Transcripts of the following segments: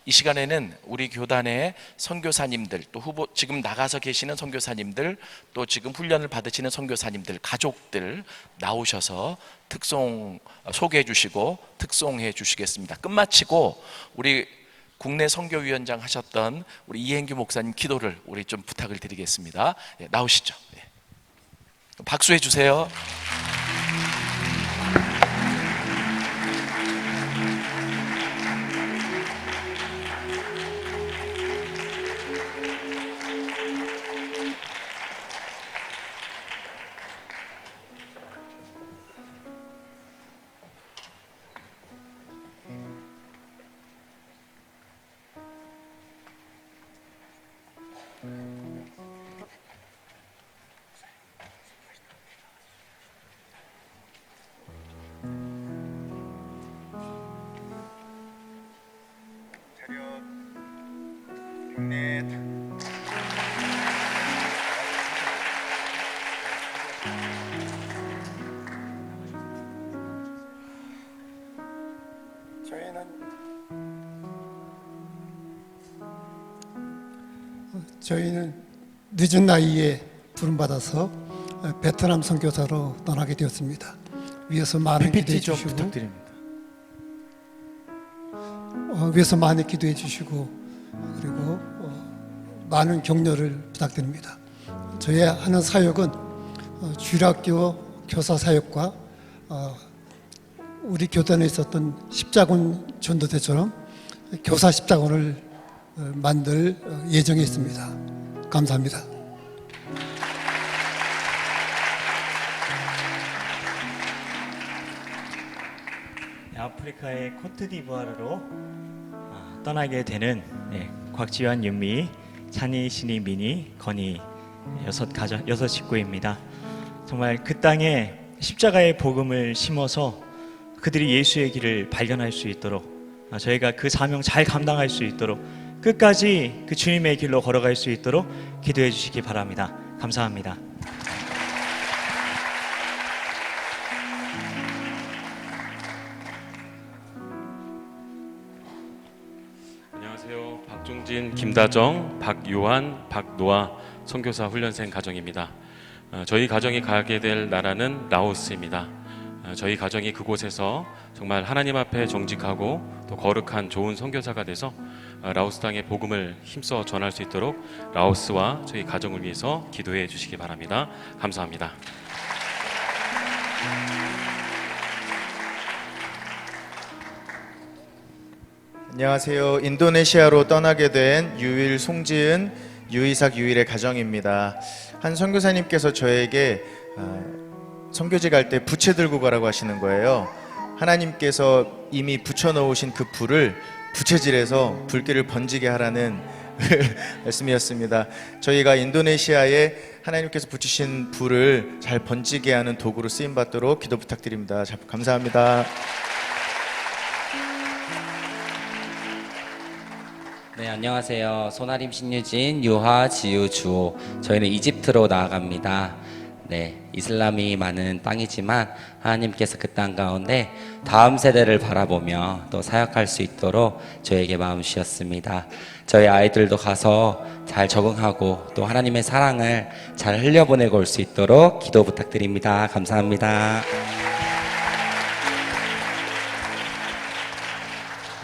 이 시간에는 우리 교단의 선교사님들, 또 지금 나가서 계시는 선교사님들, 또 지금 훈련을 받으시는 선교사님들, 가족들 나오셔서 특송 소개해 주시고 특송해 주시겠습니다. 끝마치고 우리 국내 선교위원장 하셨던 우리 이행규 목사님 기도를 우리 좀 부탁을 드리겠습니다. 나오시죠. 박수해 주세요. 저희는 늦은 나이에 부름받아서 베트남 선교사로 떠나게 되었습니다. 위에서 많은 기도해 주시고 부탁드립니다. 위에서 많이 기도해 주시고 그리고 많은 격려를 부탁드립니다. 저희 하는 사역은 주일학교 교사 사역과 우리 교단에 있었던 십자군 전도대처럼 교사 십자군을 만들 예정에 있습니다. 감사합니다. 아프리카의 코트디부아르로 떠나게 되는 곽지환, 윤미, 찬희, 신희, 민희, 건희 여섯 식구입니다. 정말 그 땅에 십자가의 복음을 심어서 그들이 예수의 길을 발견할 수 있도록 저희가 그 사명 잘 감당할 수 있도록 끝까지 그 주님의 길로 걸어갈 수 있도록 기도해 주시기 바랍니다. 감사합니다. 안녕하세요. 박종진, 김다정, 박요한, 박노아 선교사 훈련생 가정입니다. 저희 가정이 가게 될 나라는 라오스입니다. 저희 가정이 그곳에서 정말 하나님 앞에 정직하고 또 거룩한 좋은 선교사가 돼서 라오스 땅의 복음을 힘써 전할 수 있도록 라오스와 저희 가정을 위해서 기도해 주시기 바랍니다. 감사합니다. 안녕하세요. 인도네시아로 떠나게 된 유일 송지은, 유이삭 유일의 가정입니다. 한 선교사님께서 저에게 선교지 갈 때 부채 들고 가라고 하시는 거예요. 하나님께서 이미 붙여놓으신 그 불을 부채질해서 불길을 번지게 하라는 말씀이었습니다. 저희가 인도네시아에 하나님께서 붙이신 불을 잘 번지게 하는 도구로 쓰임받도록 기도 부탁드립니다. 감사합니다. 네, 안녕하세요. 소나림, 신유진, 유하, 지유, 주호. 저희는 이집트로 나아갑니다. 네, 이슬람이 많은 땅이지만 하나님께서 그 땅 가운데 다음 세대를 바라보며 또 사역할 수 있도록 저에게 마음 주셨습니다. 저희 아이들도 가서 잘 적응하고 또 하나님의 사랑을 잘 흘려보내고 올 수 있도록 기도 부탁드립니다. 감사합니다.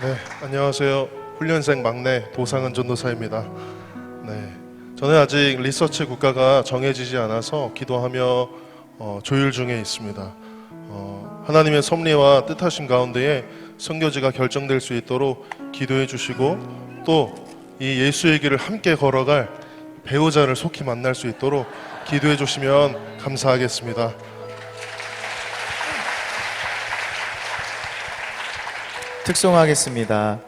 네, 안녕하세요. 훈련생 막내 도상은 전도사입니다. 네, 저는 아직 리서치 국가가 정해지지 않아서 기도하며 조율 중에 있습니다. 하나님의 섭리와 뜻하심 가운데에 선교지가 결정될 수 있도록 기도해 주시고 또 이 예수의 길을 함께 걸어갈 배우자를 속히 만날 수 있도록 기도해 주시면 감사하겠습니다. 특송하겠습니다.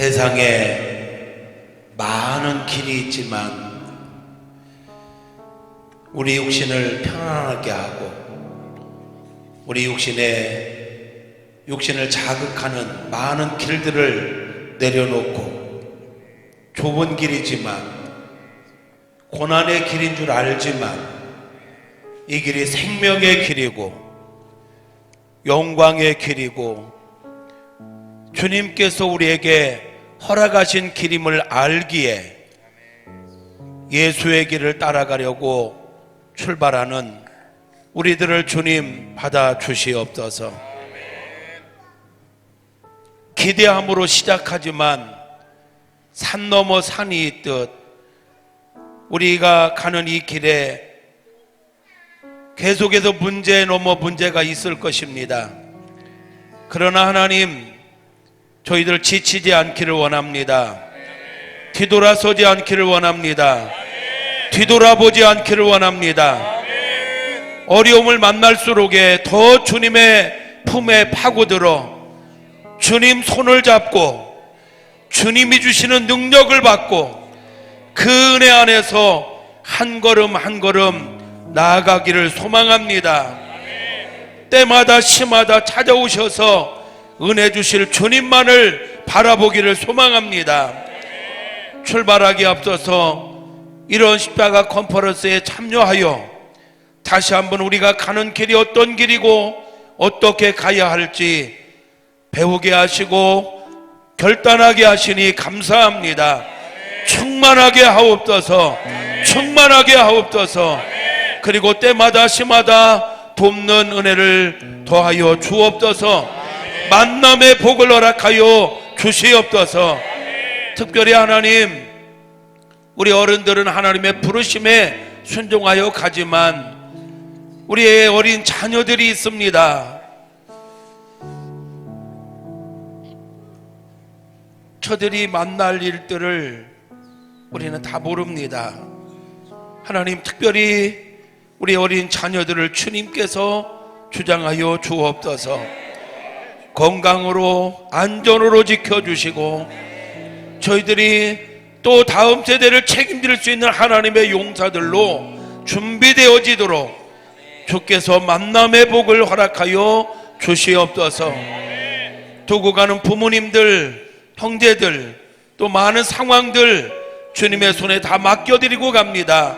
세상에 많은 길이 있지만 우리 육신을 편안하게 하고 우리 육신을 자극하는 많은 길들을 내려놓고 좁은 길이지만 고난의 길인 줄 알지만 이 길이 생명의 길이고 영광의 길이고 주님께서 우리에게 허락하신 길임을 알기에 예수의 길을 따라가려고 출발하는 우리들을 주님 받아 주시옵소서. 기대함으로 시작하지만 산 넘어 산이 있듯 우리가 가는 이 길에 계속해서 문제 넘어 문제가 있을 것입니다. 그러나 하나님, 저희들 지치지 않기를 원합니다. 뒤돌아서지 않기를 원합니다. 뒤돌아보지 않기를 원합니다. 어려움을 만날수록에 더 주님의 품에 파고들어 주님 손을 잡고 주님이 주시는 능력을 받고 그 은혜 안에서 한 걸음 한 걸음 나아가기를 소망합니다. 때마다 시마다 찾아오셔서 은혜 주실 주님만을 바라보기를 소망합니다. 출발하기 앞서서 이런 십자가 컨퍼런스에 참여하여 다시 한번 우리가 가는 길이 어떤 길이고 어떻게 가야 할지 배우게 하시고 결단하게 하시니 감사합니다. 충만하게 하옵소서. 충만하게 하옵소서. 그리고 때마다 시마다 돕는 은혜를 더하여 주옵소서. 만남의 복을 허락하여 주시옵소서. 특별히 하나님, 우리 어른들은 하나님의 부르심에 순종하여 가지만 우리의 어린 자녀들이 있습니다. 저들이 만날 일들을 우리는 다 모릅니다. 하나님, 특별히 우리 어린 자녀들을 주님께서 주장하여 주옵소서. 건강으로 안전으로 지켜주시고 저희들이 또 다음 세대를 책임질 수 있는 하나님의 용사들로 준비되어지도록 주께서 만남의 복을 허락하여 주시옵소서. 두고 가는 부모님들, 형제들, 또 많은 상황들 주님의 손에 다 맡겨드리고 갑니다.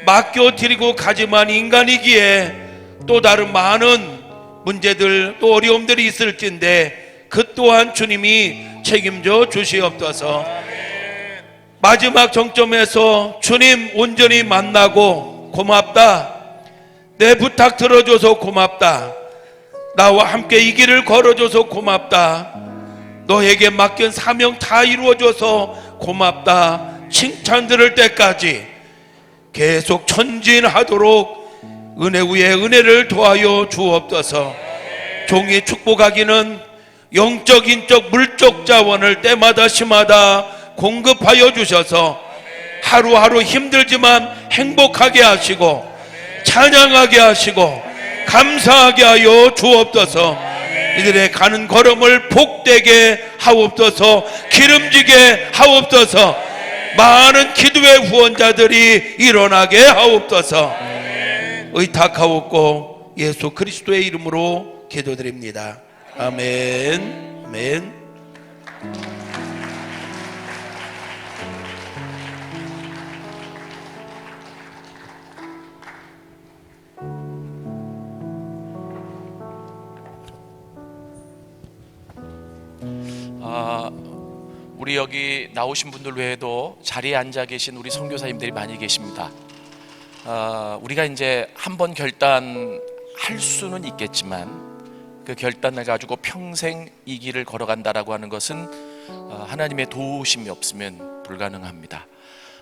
맡겨드리고 가지만 인간이기에 또 다른 많은 문제들 또 어려움들이 있을진데 그 또한 주님이 책임져 주시옵소서. 마지막 정점에서 주님 온전히 만나고 고맙다. 내 부탁 들어줘서 고맙다. 나와 함께 이 길을 걸어줘서 고맙다. 너에게 맡긴 사명 다 이루어줘서 고맙다. 칭찬 들을 때까지 계속 전진하도록 은혜 위에 은혜를 더하여 주옵소서. 종이 축복하기는 영적, 인적, 물적 자원을 때마다 시마다 공급하여 주셔서 하루하루 힘들지만 행복하게 하시고 찬양하게 하시고 감사하게 하여 주옵소서. 이들의 가는 걸음을 복되게 하옵소서. 기름지게 하옵소서. 많은 기도의 후원자들이 일어나게 하옵소서. 의탁하옵고 예수 그리스도의 이름으로 기도드립니다. 아멘. 아멘. 우리 여기 나오신 분들 외에도 자리에 앉아 계신 우리 선교사님들이 많이 계십니다. 우리가 이제 한번 결단할 수는 있겠지만 그 결단을 가지고 평생 이 길을 걸어간다라고 하는 것은 하나님의 도우심이 없으면 불가능합니다.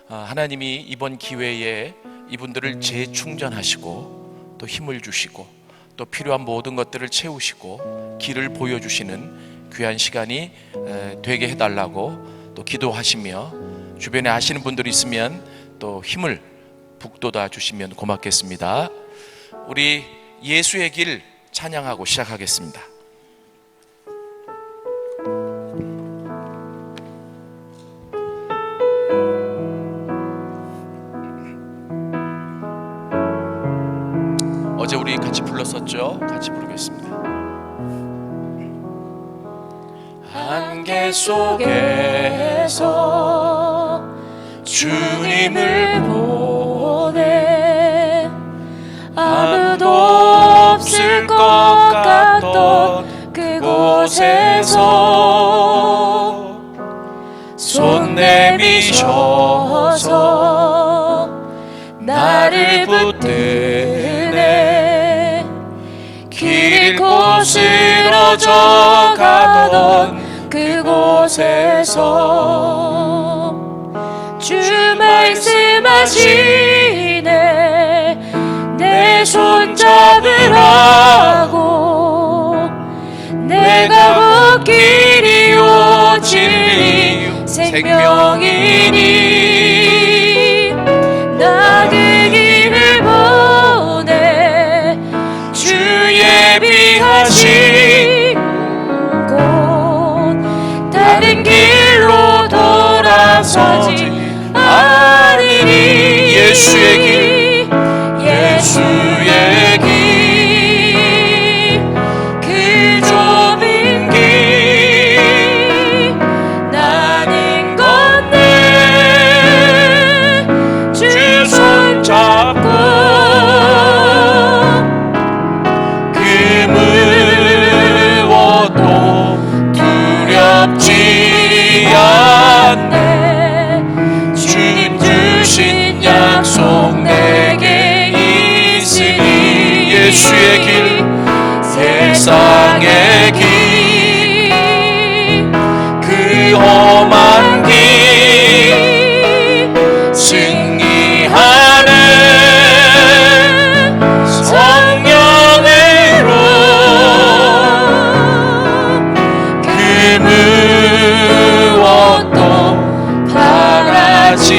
하나님이 이번 기회에 이분들을 재충전하시고 또 힘을 주시고 또 필요한 모든 것들을 채우시고 길을 보여주시는 귀한 시간이 되게 해달라고 또 기도하시며, 주변에 아시는 분들이 있으면 또 힘을 북돋아 주시면 고맙겠습니다. 우리 예수의 길 찬양하고 시작하겠습니다. 어제 우리 같이 불렀었죠? 같이 부르겠습니다. 안개 속에서 주님을 보내 아무도 없을 것 같던 그곳에서 손 내미셔서 나를 붙드네 길 잃고 쓰러져 가던 그곳에서 주 말씀하시네 내 손 잡으라고 내가 곧 길이요 진리 생명이니 나 그 길을 보내 주 예비하신 곳 다른 길로 돌아서지 않으리 예수의 길 예수의 길 그 좁은 길 나는 건네 주 손 잡고 그 무엇도 두렵지 않네 주님 주신 약속 내게 있으니 예수의 길 세상의 길 그 험한 길 승리하는 성령으로 그 무엇도 바라지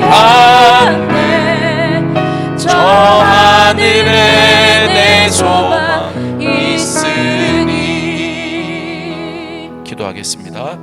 않네 저 하늘에 내 소망 있으니. 기도하겠습니다.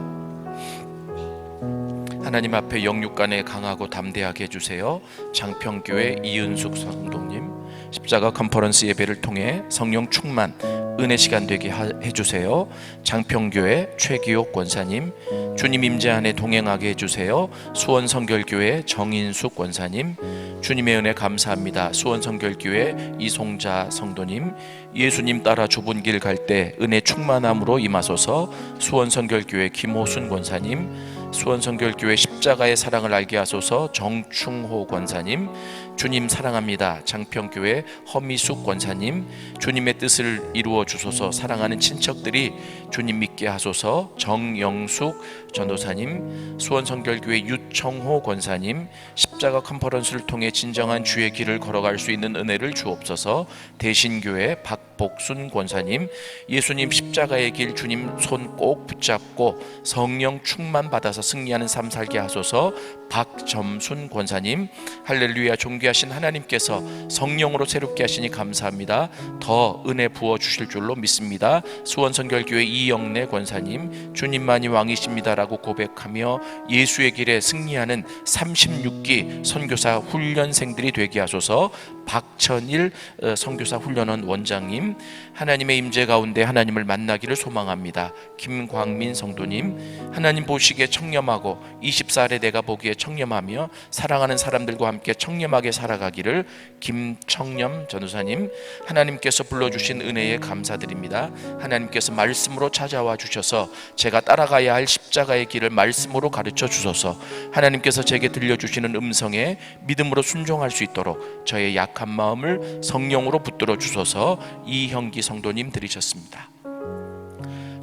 하나님 앞에 영육간에 강하고 담대하게 해주세요. 장평교회 이은숙 성도님, 십자가 컨퍼런스 예배를 통해 성령 충만 은혜 시간 되게 해주세요. 장평교회 최기옥 권사님, 주님 임재 안에 동행하게 해주세요. 수원성결교회 정인숙 권사님, 주님의 은혜 감사합니다. 수원성결교회 이송자 성도님, 예수님 따라 좁은 길 갈 때 은혜 충만함으로 임하소서. 수원성결교회 김호순 권사님, 수원성결교회 십자가의 사랑을 알게 하소서. 정충호 권사님, 주님 사랑합니다. 장평교회 허미숙 권사님, 주님의 뜻을 이루어 주소서. 사랑하는 친척들이 주님 믿게 하소서. 정영숙 전도사님, 수원성결교회 유청호 권사님, 십자가 컨퍼런스를 통해 진정한 주의 길을 걸어갈 수 있는 은혜를 주옵소서. 대신교회 박복순 권사님, 예수님 십자가의 길 주님 손 꼭 붙잡고 성령 충만 받아서 승리하는 삶 살게 하소서. 박점순 권사님, 할렐루야, 존귀하신 하나님께서 성령으로 새롭게 하시니 감사합니다. 더 은혜 부어 주실 줄로 믿습니다. 수원성결교회 이영래 권사님, 주님만이 왕이십니다라고 고백하며 예수의 길에 승리하는 36기 선교사 훈련생들이 되게 하소서. 박천일 선교사 훈련원 원장님, 하나님의 임재 가운데 하나님을 만나기를 소망합니다. 김광민 성도님, 하나님 보시기에 청렴하고 24대 내가 보기에 청렴하며 사랑하는 사람들과 함께 청렴하게 살아가기를. 김청렴 전도사님, 하나님께서 불러주신 은혜에 감사드립니다. 하나님께서 말씀으로 찾아와 주셔서 제가 따라가야 할 십자가의 길을 말씀으로 가르쳐 주소서. 하나님께서 제게 들려주시는 음성에 믿음으로 순종할 수 있도록 저의 약한 마음을 성령으로 붙들어 주소서. 이형기 성도님 들으셨습니다.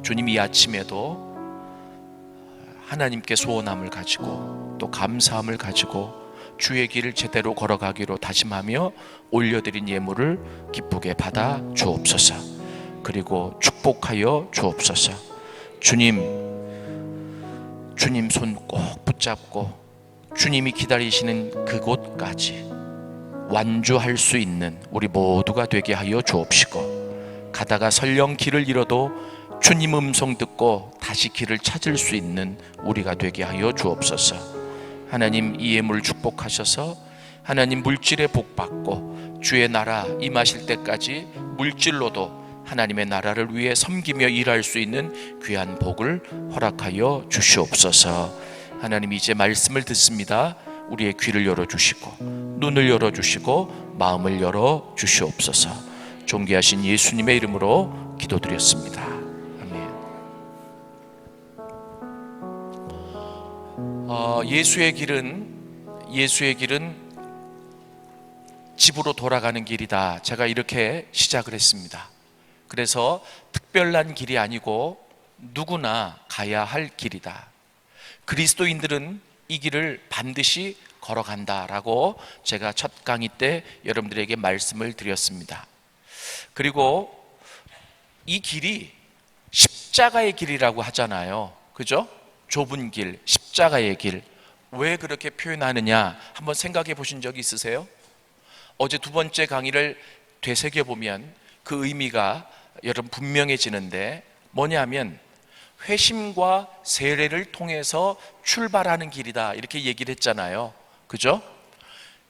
주님 이 아침에도 하나님께 소원함을 가지고 또 감사함을 가지고 주의 길을 제대로 걸어가기로 다짐하며 올려드린 예물을 기쁘게 받아 주옵소서. 그리고 축복하여 주옵소서. 주님 손 꼭 붙잡고 주님이 기다리시는 그곳까지 완주할 수 있는 우리 모두가 되게 하여 주옵시고, 가다가 설령 길을 잃어도 주님 음성 듣고 다시 길을 찾을 수 있는 우리가 되게 하여 주옵소서. 하나님, 이 예물 축복하셔서 하나님 물질에 복받고 주의 나라 임하실 때까지 물질로도 하나님의 나라를 위해 섬기며 일할 수 있는 귀한 복을 허락하여 주시옵소서. 하나님, 이제 말씀을 듣습니다. 우리의 귀를 열어주시고 눈을 열어주시고 마음을 열어주시옵소서. 존귀하신 예수님의 이름으로 기도드렸습니다. 아멘. 예수의 길은 집으로 돌아가는 길이다. 제가 이렇게 시작을 했습니다. 그래서 특별한 길이 아니고 누구나 가야 할 길이다. 그리스도인들은 이 길을 반드시 걸어간다라고 제가 첫 강의 때 여러분들에게 말씀을 드렸습니다. 그리고 이 길이 십자가의 길이라고 하잖아요. 그죠? 좁은 길, 십자가의 길. 왜 그렇게 표현하느냐 한번 생각해 보신 적이 있으세요? 어제 두 번째 강의를 되새겨보면 그 의미가 여러분 분명해지는데, 뭐냐면 회심과 세례를 통해서 출발하는 길이다, 이렇게 얘기를 했잖아요. 그죠?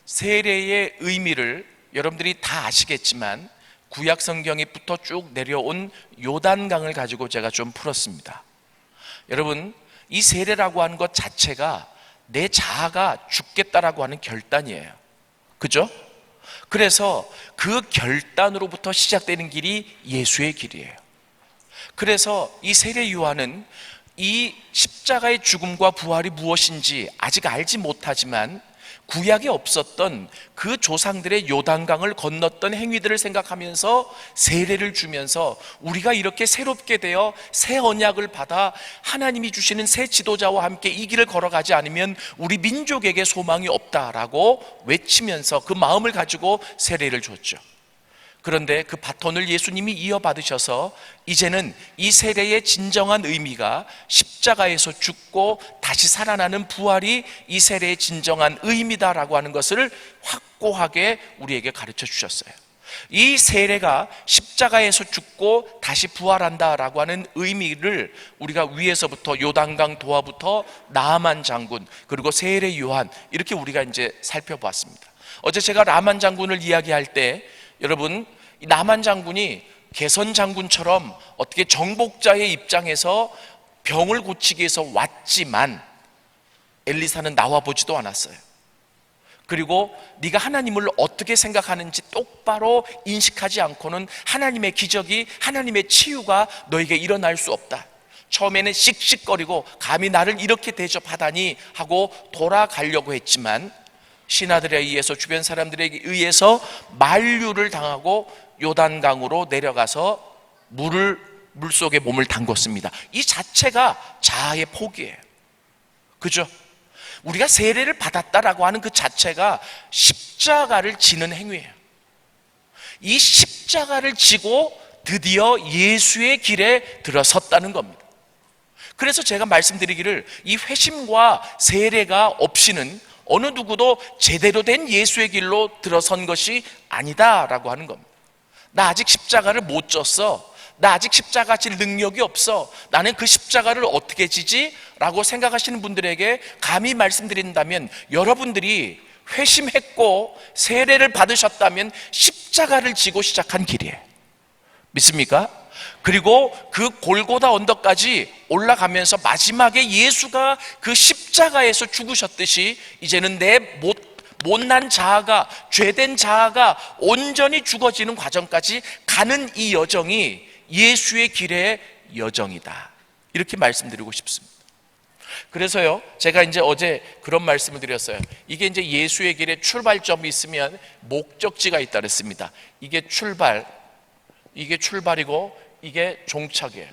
세례의 의미를 여러분들이 다 아시겠지만 구약 성경에부터 쭉 내려온 요단강을 가지고 제가 좀 풀었습니다. 여러분, 이 세례라고 하는 것 자체가 내 자아가 죽겠다라고 하는 결단이에요. 그죠? 그래서 그 결단으로부터 시작되는 길이 예수의 길이에요. 그래서 이 세례 요한은 이 십자가의 죽음과 부활이 무엇인지 아직 알지 못하지만 구약에 없었던 그 조상들의 요단강을 건넜던 행위들을 생각하면서 세례를 주면서 우리가 이렇게 새롭게 되어 새 언약을 받아 하나님이 주시는 새 지도자와 함께 이 길을 걸어가지 않으면 우리 민족에게 소망이 없다라고 외치면서 그 마음을 가지고 세례를 줬죠. 그런데 그 바톤을 예수님이 이어받으셔서 이제는 이 세례의 진정한 의미가 십자가에서 죽고 다시 살아나는 부활이 이 세례의 진정한 의미다라고 하는 것을 확고하게 우리에게 가르쳐 주셨어요. 이 세례가 십자가에서 죽고 다시 부활한다라고 하는 의미를 우리가 위에서부터 요단강 도하부터 나아만 장군, 그리고 세례 요한, 이렇게 우리가 이제 살펴보았습니다. 어제 제가 라만 장군을 이야기할 때 여러분, 이 나만 장군이 개선 장군처럼 어떻게 정복자의 입장에서 병을 고치기 위해서 왔지만 엘리사는 나와 보지도 않았어요. 그리고 네가 하나님을 어떻게 생각하는지 똑바로 인식하지 않고는 하나님의 기적이, 하나님의 치유가 너에게 일어날 수 없다. 처음에는 씩씩거리고 감히 나를 이렇게 대접하다니 하고 돌아가려고 했지만 신하들에 의해서, 주변 사람들에게 의해서 만류를 당하고 요단강으로 내려가서 물속에 몸을 담궜습니다. 이 자체가 자아의 포기예요. 그죠? 우리가 세례를 받았다라고 하는 그 자체가 십자가를 지는 행위예요. 이 십자가를 지고 드디어 예수의 길에 들어섰다는 겁니다. 그래서 제가 말씀드리기를, 이 회심과 세례가 없이는 어느 누구도 제대로 된 예수의 길로 들어선 것이 아니다라고 하는 겁니다. 나 아직 십자가를 못 졌어. 나 아직 십자가 질 능력이 없어. 나는 그 십자가를 어떻게 지지? 라고 생각하시는 분들에게 감히 말씀드린다면, 여러분들이 회심했고 세례를 받으셨다면 십자가를 지고 시작한 길이에요. 믿습니까? 그리고 그 골고다 언덕까지 올라가면서 마지막에 예수가 그 십자가에서 죽으셨듯이 이제는 내 못난 자아가, 죄된 자아가 온전히 죽어지는 과정까지 가는 이 여정이 예수의 길의 여정이다, 이렇게 말씀드리고 싶습니다. 그래서요, 제가 이제 어제 그런 말씀을 드렸어요. 이게 이제 예수의 길에 출발점이 있으면 목적지가 있다 그랬습니다. 이게 출발이고 이게 종착이에요.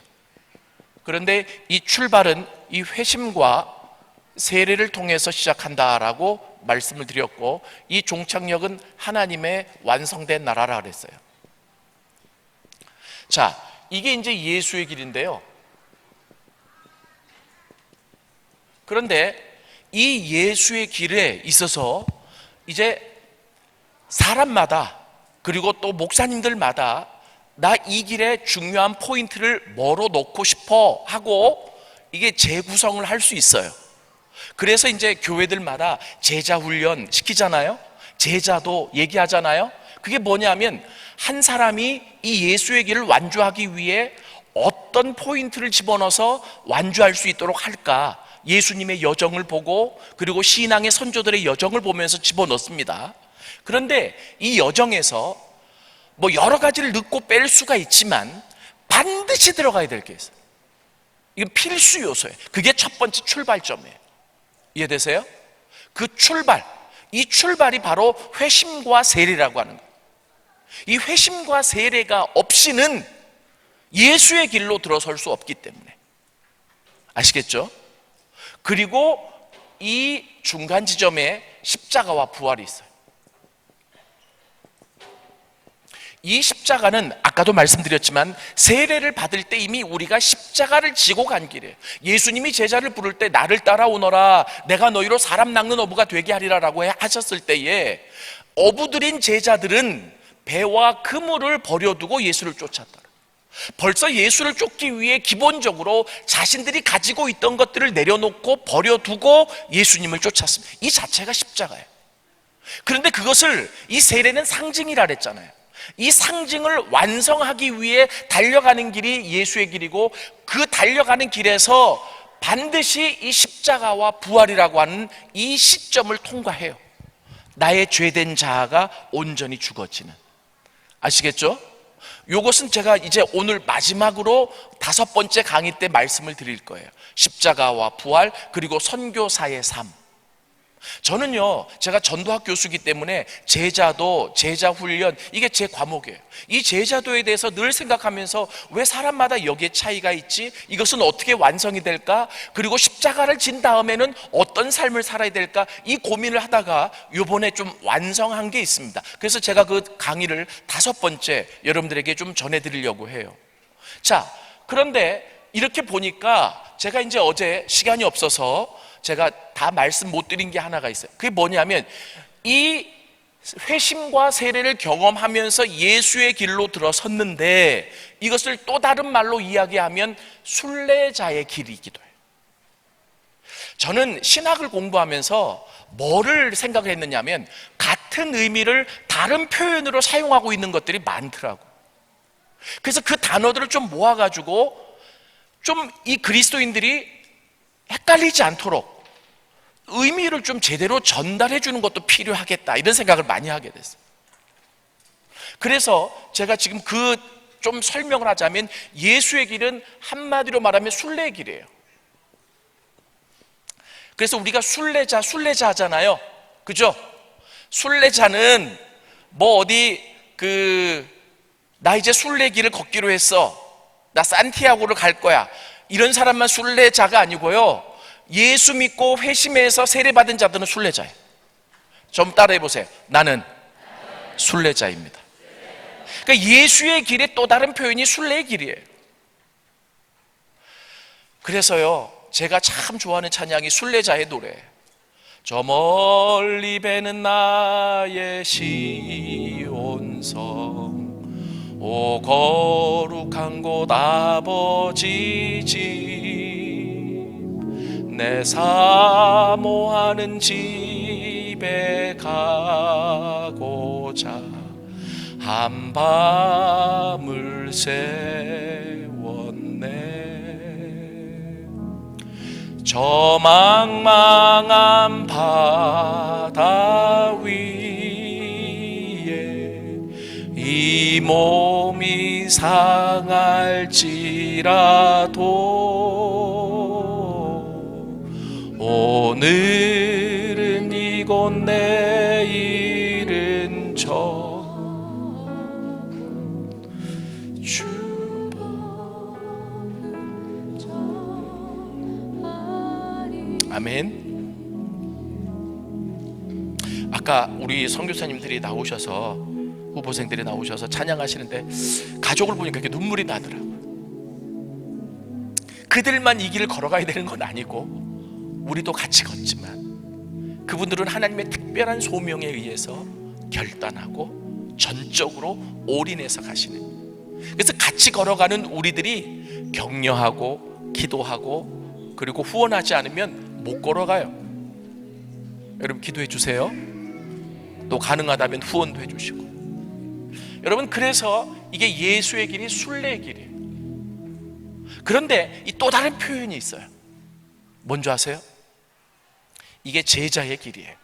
그런데 이 출발은 이 회심과 세례를 통해서 시작한다라고 말씀을 드렸고, 이 종착역은 하나님의 완성된 나라라 그랬어요. 자, 이게 이제 예수의 길인데요. 그런데 이 예수의 길에 있어서 이제 사람마다, 그리고 또 목사님들마다 나 이 길에 중요한 포인트를 뭐로 놓고 싶어 하고 이게 재구성을 할 수 있어요. 그래서 이제 교회들마다 제자 훈련 시키잖아요. 제자도 얘기하잖아요. 그게 뭐냐면 한 사람이 이 예수의 길을 완주하기 위해 어떤 포인트를 집어넣어서 완주할 수 있도록 할까, 예수님의 여정을 보고 그리고 신앙의 선조들의 여정을 보면서 집어넣습니다. 그런데 이 여정에서 뭐 여러 가지를 넣고 뺄 수가 있지만 반드시 들어가야 될 게 있어요. 이건 필수 요소예요. 그게 첫 번째 출발점이에요. 이해되세요? 그 출발, 이 출발이 바로 회심과 세례라고 하는 거예요. 이 회심과 세례가 없이는 예수의 길로 들어설 수 없기 때문에. 아시겠죠? 그리고 이 중간 지점에 십자가와 부활이 있어요. 이 십자가는 아까도 말씀드렸지만 세례를 받을 때 이미 우리가 십자가를 지고 간 길이에요. 예수님이 제자를 부를 때 나를 따라오너라, 내가 너희로 사람 낚는 어부가 되게 하리라 라고 하셨을 때에 어부들인 제자들은 배와 그물을 버려두고 예수를 쫓았다. 벌써 예수를 쫓기 위해 기본적으로 자신들이 가지고 있던 것들을 내려놓고 버려두고 예수님을 쫓았습니다. 이 자체가 십자가예요. 그런데 그것을, 이 세례는 상징이라 그랬잖아요. 이 상징을 완성하기 위해 달려가는 길이 예수의 길이고, 그 달려가는 길에서 반드시 이 십자가와 부활이라고 하는 이 시점을 통과해요. 나의 죄된 자아가 온전히 죽어지는. 아시겠죠? 이것은 제가 이제 오늘 마지막으로 5번째 강의 때 말씀을 드릴 거예요. 십자가와 부활, 그리고 선교사의 삶. 저는요, 제가 전도학 교수이기 때문에 제자도, 제자 훈련, 이게 제 과목이에요. 이 제자도에 대해서 늘 생각하면서 왜 사람마다 여기에 차이가 있지? 이것은 어떻게 완성이 될까? 그리고 십자가를 진 다음에는 어떤 삶을 살아야 될까? 이 고민을 하다가 요번에 좀 완성한 게 있습니다. 그래서 제가 그 강의를 5번째 여러분들에게 좀 전해드리려고 해요. 자, 그런데 이렇게 보니까 제가 이제 어제 시간이 없어서 제가 다 말씀 못 드린 게 하나가 있어요. 그게 뭐냐면, 이 회심과 세례를 경험하면서 예수의 길로 들어섰는데, 이것을 또 다른 말로 이야기하면 순례자의 길이기도 해요. 저는 신학을 공부하면서 뭐를 생각을 했느냐면, 같은 의미를 다른 표현으로 사용하고 있는 것들이 많더라고. 그래서 그 단어들을 좀 모아가지고 좀 이 그리스도인들이 헷갈리지 않도록 의미를 좀 제대로 전달해 주는 것도 필요하겠다, 이런 생각을 많이 하게 됐어요. 그래서 제가 지금 그 좀 설명을 하자면, 예수의 길은 한마디로 말하면 순례의 길이에요. 그래서 우리가 순례자 하잖아요. 그죠? 순례자는 뭐 어디 나 이제 순례길을 걷기로 했어, 나 산티아고를 갈 거야, 이런 사람만 순례자가 아니고요, 예수 믿고 회심해서 세례받은 자들은 순례자예요. 좀 따라해 보세요. 나는 순례자입니다. 그러니까 예수의 길의 또 다른 표현이 순례의 길이에요. 그래서요, 제가 참 좋아하는 찬양이 순례자의 노래예요. 저 멀리 배는 나의 시온성, 오 거룩한 곳 아버지 집, 내 사모하는 집에 가고자 한밤을 세웠네. 저 망망한 바다 위에 이 몸이 상할지라도 오늘은 이곳, 내일은 저 주보 아멘. 아까 우리 선교사님들이 나오셔서, 후보생들이 나오셔서 찬양하시는데 가족을 보니까 이렇게 눈물이 나더라고요. 그들만 이 길을 걸어가야 되는 건 아니고 우리도 같이 걷지만 그분들은 하나님의 특별한 소명에 의해서 결단하고 전적으로 올인해서 가시는, 그래서 같이 걸어가는 우리들이 격려하고 기도하고 그리고 후원하지 않으면 못 걸어가요. 여러분 기도해 주세요. 또 가능하다면 후원도 해주시고. 여러분, 그래서 이게 예수의 길이 순례의 길이에요. 그런데 이 또 다른 표현이 있어요. 뭔지 아세요? 이게 제자의 길이에요.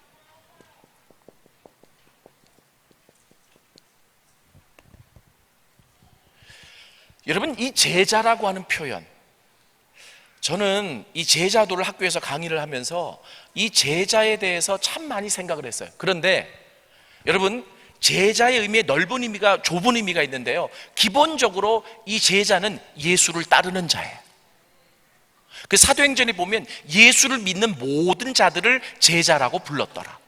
여러분, 이 제자라고 하는 표현, 저는 이 제자도를 학교에서 강의를 하면서 이 제자에 대해서 참 많이 생각을 했어요. 그런데 여러분, 제자의 의미에 넓은 의미가, 좁은 의미가 있는데요, 기본적으로 이 제자는 예수를 따르는 자예요. 그 사도행전에 보면 예수를 믿는 모든 자들을 제자라고 불렀더라.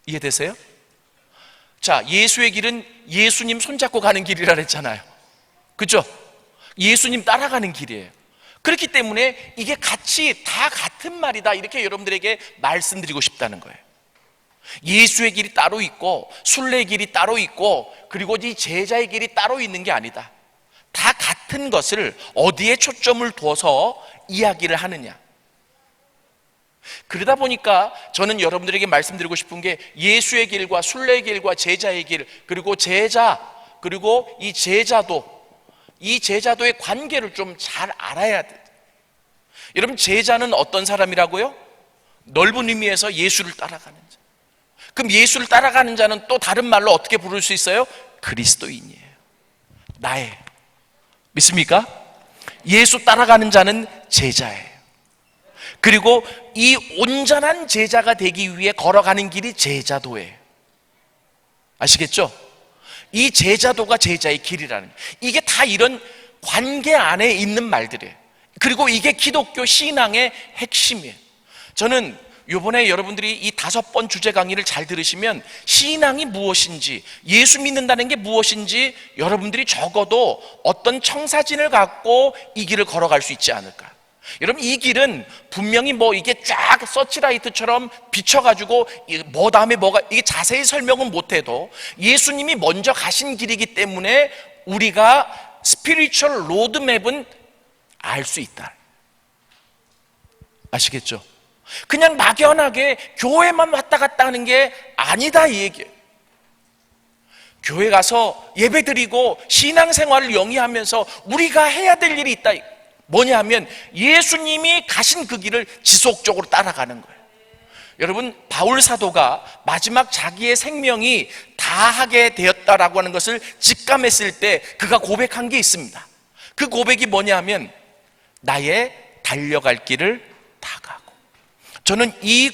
이해되세요? 자, 예수의 길은 예수님 손잡고 가는 길이라 그랬잖아요. 그죠? 예수님 따라가는 길이에요. 그렇기 때문에 이게 같이 다 같은 말이다, 이렇게 여러분들에게 말씀드리고 싶다는 거예요. 예수의 길이 따로 있고 순례의 길이 따로 있고 그리고 이 제자의 길이 따로 있는 게 아니다. 다 같은 것을 어디에 초점을 둬서 이야기를 하느냐. 그러다 보니까 저는 여러분들에게 말씀드리고 싶은 게 예수의 길과 순례의 길과 제자의 길, 그리고 제자, 그리고 이 제자도, 이 제자도의 관계를 좀 잘 알아야 돼요. 여러분, 제자는 어떤 사람이라고요? 넓은 의미에서 예수를 따라가는 자. 그럼 예수를 따라가는 자는 또 다른 말로 어떻게 부를 수 있어요? 그리스도인이에요. 나예요. 믿습니까? 예수 따라가는 자는 제자예요. 그리고 이 온전한 제자가 되기 위해 걸어가는 길이 제자도예요. 아시겠죠? 이 제자도가 제자의 길이라는, 이게 다 이런 관계 안에 있는 말들이에요. 그리고 이게 기독교 신앙의 핵심이에요. 저는 요번에 여러분들이 이 5번 주제 강의를 잘 들으시면 신앙이 무엇인지, 예수 믿는다는 게 무엇인지 여러분들이 적어도 어떤 청사진을 갖고 이 길을 걸어갈 수 있지 않을까. 여러분, 이 길은 분명히 뭐 이게 쫙 서치라이트처럼 비춰가지고 뭐 다음에 뭐가, 이게 자세히 설명은 못해도 예수님이 먼저 가신 길이기 때문에 우리가 스피리추얼 로드맵은 알 수 있다. 아시겠죠? 그냥 막연하게 교회만 왔다 갔다 하는 게 아니다, 이 얘기예요. 교회 가서 예배 드리고 신앙생활을 영위하면서 우리가 해야 될 일이 있다. 뭐냐 하면 예수님이 가신 그 길을 지속적으로 따라가는 거예요. 여러분, 바울 사도가 마지막 자기의 생명이 다하게 되었다라고 하는 것을 직감했을 때 그가 고백한 게 있습니다. 그 고백이 뭐냐 하면 나의 달려갈 길을 다 가고. 저는 이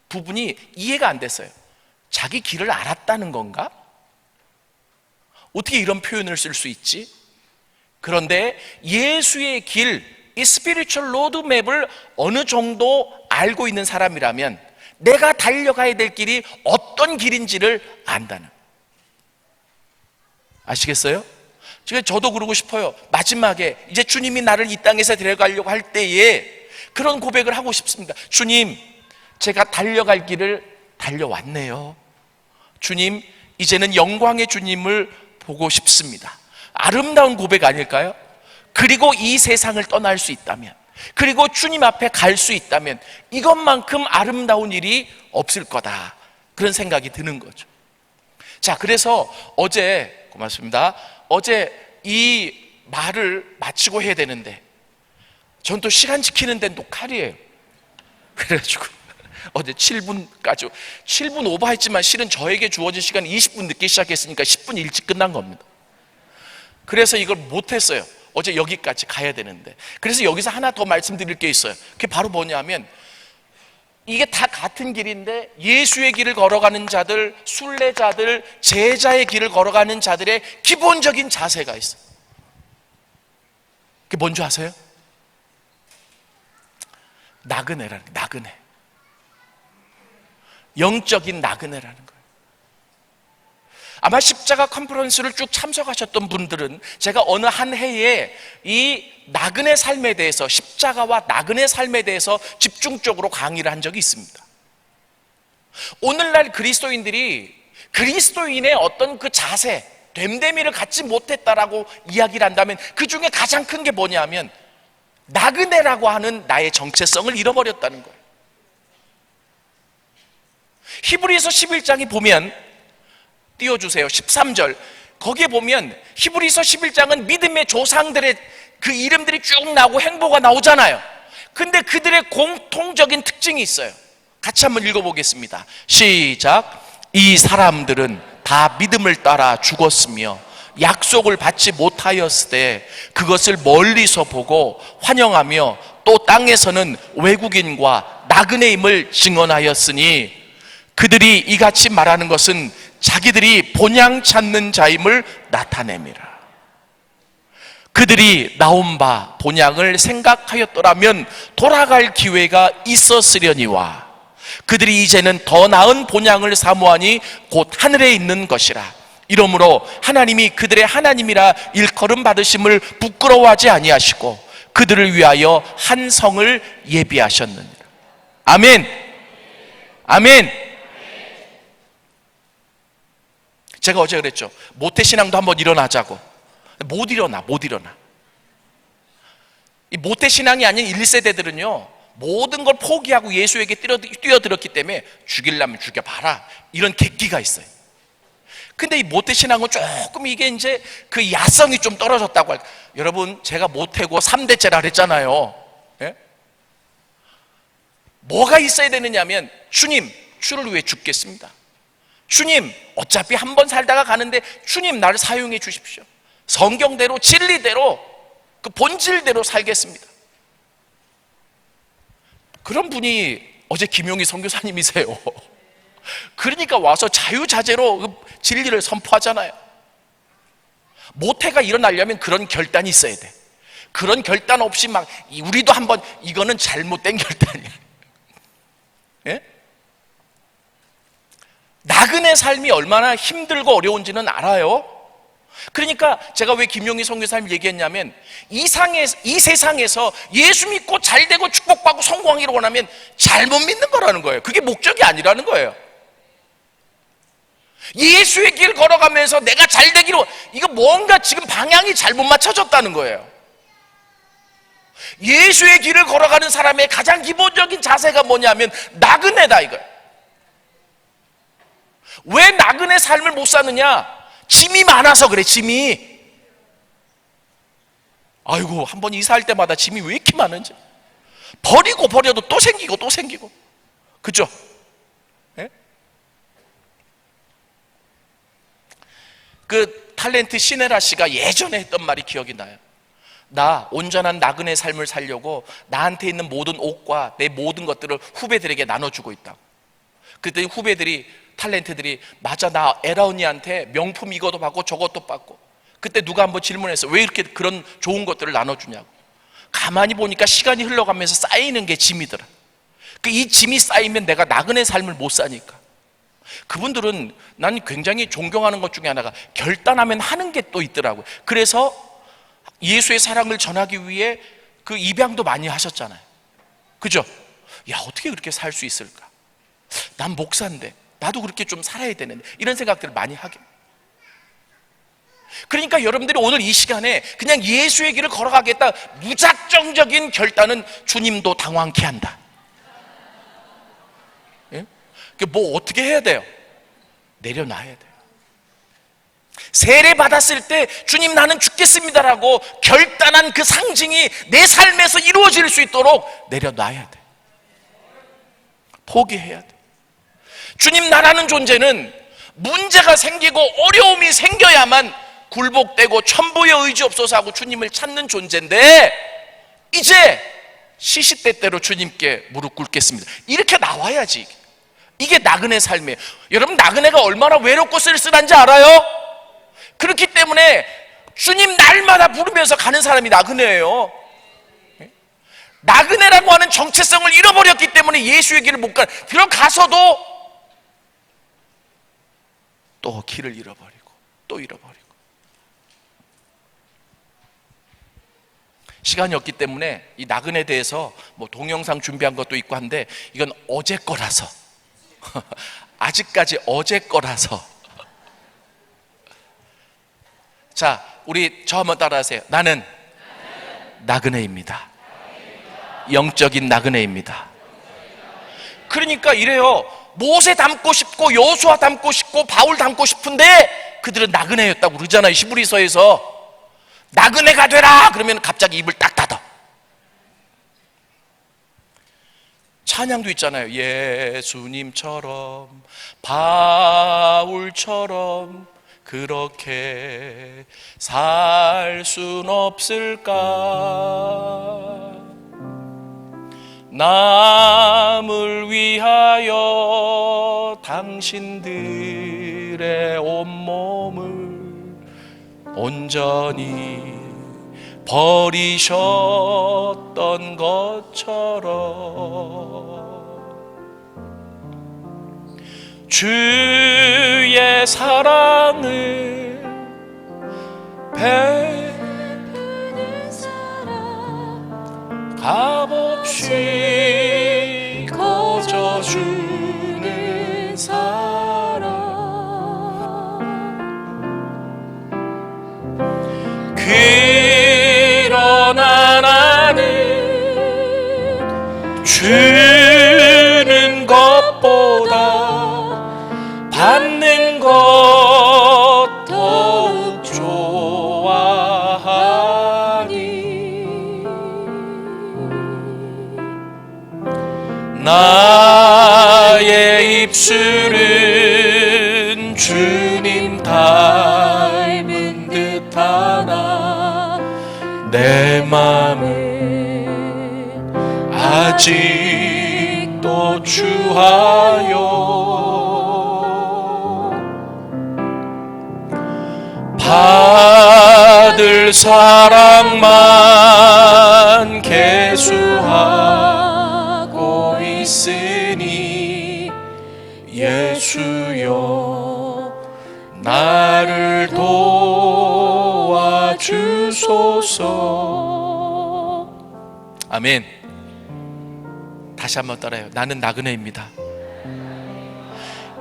부분이 이해가 안 됐어요. 자기 길을 알았다는 건가? 어떻게 이런 표현을 쓸 수 있지? 그런데 예수의 길, 이 스피리추얼 로드맵을 어느 정도 알고 있는 사람이라면 내가 달려가야 될 길이 어떤 길인지를 안다는. 아시겠어요? 지금 저도 그러고 싶어요. 마지막에 이제 주님이 나를 이 땅에서 데려가려고 할 때에 그런 고백을 하고 싶습니다. 주님, 제가 달려갈 길을 달려왔네요. 주님, 이제는 영광의 주님을 보고 싶습니다. 아름다운 고백 아닐까요? 그리고 이 세상을 떠날 수 있다면, 그리고 주님 앞에 갈 수 있다면 이것만큼 아름다운 일이 없을 거다, 그런 생각이 드는 거죠. 자, 그래서 어제, 고맙습니다, 어제 이 말을 마치고 해야 되는데 전 또 시간 지키는 데는 또 칼이에요. 그래가지고 어제 7분까지 7분 오버했지만 실은 저에게 주어진 시간이 20분 늦게 시작했으니까 10분 일찍 끝난 겁니다. 그래서 이걸 못했어요. 어제 여기까지 가야 되는데. 그래서 여기서 하나 더 말씀드릴 게 있어요. 그게 바로 뭐냐면 이게 다 같은 길인데 예수의 길을 걸어가는 자들, 순례자들, 제자의 길을 걸어가는 자들의 기본적인 자세가 있어요. 그게 뭔지 아세요? 나그네라는 거예요. 나그네. 영적인 나그네라는 거예요. 아마 십자가 컨퍼런스를 쭉 참석하셨던 분들은 제가 어느 한 해에 이 나그네 삶에 대해서, 십자가와 나그네 삶에 대해서 집중적으로 강의를 한 적이 있습니다. 오늘날 그리스도인들이 그리스도인의 어떤 그 자세, 됨됨이를 갖지 못했다라고 이야기를 한다면 그 중에 가장 큰 게 뭐냐면 나그네라고 하는 나의 정체성을 잃어버렸다는 거예요. 히브리서 11장이 보면, 띄워주세요. 13절. 거기에 보면 히브리서 11장은 믿음의 조상들의 그 이름들이 쭉 나오고 행보가 나오잖아요. 근데 그들의 공통적인 특징이 있어요. 같이 한번 읽어보겠습니다. 시작. 이 사람들은 다 믿음을 따라 죽었으며 약속을 받지 못하였으되 그것을 멀리서 보고 환영하며 또 땅에서는 외국인과 나그네임을 증언하였으니 그들이 이같이 말하는 것은 자기들이 본향 찾는 자임을 나타냅니다. 그들이 나온 바 본향을 생각하였더라면 돌아갈 기회가 있었으려니와 그들이 이제는 더 나은 본향을 사모하니 곧 하늘에 있는 것이라. 이러므로 하나님이 그들의 하나님이라 일컬음 받으심을 부끄러워하지 아니하시고 그들을 위하여 한 성을 예비하셨느니라. 아멘. 아멘. 제가 어제 그랬죠. 모태신앙도 한번 일어나자고. 못 일어나. 이 모태신앙이 아닌 1세대들은요 모든 걸 포기하고 예수에게 뛰어들었기 때문에 죽이려면 죽여봐라, 이런 객기가 있어요. 근데 이 모태신앙은 조금 이게 이제 그 야성이 좀 떨어졌다고 할까. 여러분, 제가 모태고 3대째라 그랬잖아요. 예? 뭐가 있어야 되느냐면, 주님, 주를 위해 죽겠습니다. 주님, 어차피 한 번 살다가 가는데 주님 나를 사용해 주십시오. 성경대로, 진리대로, 그 본질대로 살겠습니다. 그런 분이 어제 김용희 선교사님이세요. 그러니까 와서 자유자재로 그 진리를 선포하잖아요. 모태가 일어나려면 그런 결단이 있어야 돼. 그런 결단 없이 막 우리도 한번, 이거는 잘못된 결단이야. 예? 나그네 삶이 얼마나 힘들고 어려운지는 알아요. 그러니까 제가 왜 김용희 선교사님 얘기했냐면, 이 세상에서 예수 믿고 잘되고 축복받고 성공하기를 원하면 잘못 믿는 거라는 거예요. 그게 목적이 아니라는 거예요. 예수의 길 걸어가면서 내가 잘되기로, 이거 뭔가 지금 방향이 잘못 맞춰졌다는 거예요. 예수의 길을 걸어가는 사람의 가장 기본적인 자세가 뭐냐면 나그네다 이거예요. 왜 나그네 삶을 못 사느냐? 짐이 많아서 그래. 짐이. 아이고, 한번 이사할 때마다 짐이 왜 이렇게 많은지. 버리고 버려도 또 생기고 또 생기고. 그죠? 예? 그 탤런트 시네라 씨가 예전에 했던 말이 기억이 나요. 나 온전한 나그네 삶을 살려고 나한테 있는 모든 옷과 내 모든 것들을 후배들에게 나눠주고 있다고. 그랬더니 후배들이, 탤런트들이, 맞아, 나 에라 언니한테 명품 이것도 받고 저것도 받고. 그때 누가 한번 질문했어. 왜 이렇게 그런 좋은 것들을 나눠주냐고. 가만히 보니까 시간이 흘러가면서 쌓이는 게 짐이더라. 이 짐이 쌓이면 내가 나그네 삶을 못 사니까. 그분들은, 난 굉장히 존경하는 것 중에 하나가 결단하면 하는 게 또 있더라고요. 그래서 예수의 사랑을 전하기 위해 그 입양도 많이 하셨잖아요. 그죠? 야, 어떻게 그렇게 살 수 있을까? 난 목사인데 나도 그렇게 좀 살아야 되는데, 이런 생각들을 많이 하게. 그러니까 여러분들이 오늘 이 시간에 그냥 예수의 길을 걸어가겠다 무작정적인 결단은 주님도 당황케 한다. 예? 뭐 어떻게 해야 돼요? 내려놔야 돼요. 세례 받았을 때 주님 나는 죽겠습니다라고 결단한 그 상징이 내 삶에서 이루어질 수 있도록 내려놔야 돼. 포기해야 돼. 주님 나라는 존재는 문제가 생기고 어려움이 생겨야만 굴복되고 천부의 의지 없어서 하고 주님을 찾는 존재인데, 이제 시시때때로 주님께 무릎 꿇겠습니다, 이렇게 나와야지. 이게 나그네 삶이에요. 여러분, 나그네가 얼마나 외롭고 쓸쓸한지 알아요? 그렇기 때문에 주님 날마다 부르면서 가는 사람이 나그네예요. 나그네라고 하는 정체성을 잃어버렸기 때문에 예수의 길을 못 가. 들어가서도 또 길을 잃어버리고 또 잃어버리고. 시간이 없기 때문에 이 나그네에 대해서 뭐 동영상 준비한 것도 있고 한데 이건 어제 거라서 아직까지 어제 거라서. 자, 우리 저 한번 따라하세요. 나는 나그네입니다. 영적인 나그네입니다. 그러니까 이래요. 모세 닮고 싶고 여호수아 닮고 싶고 바울 닮고 싶은데 그들은 나그네였다고 그러잖아요. 히브리서에서. 나그네가 되라 그러면 갑자기 입을 딱 닫아. 찬양도 있잖아요. 예수님처럼 바울처럼 그렇게 살 순 없을까? 남을 위하여 당신들의 온몸을 온전히 버리셨던 것처럼 주의 사랑을 베푸는 사랑 값없이 거저주는 사랑 그러나 나는 주는 것보다 받는 것 더욱 좋아하니 나의 입술은 주님 닮은 듯하나 내 맘은 아직도 추하여 받을 사랑만 계수하고 있으니 예수여 나를 도와주소서. 아멘. 다시 한번 따라해요. 나는 나그네입니다.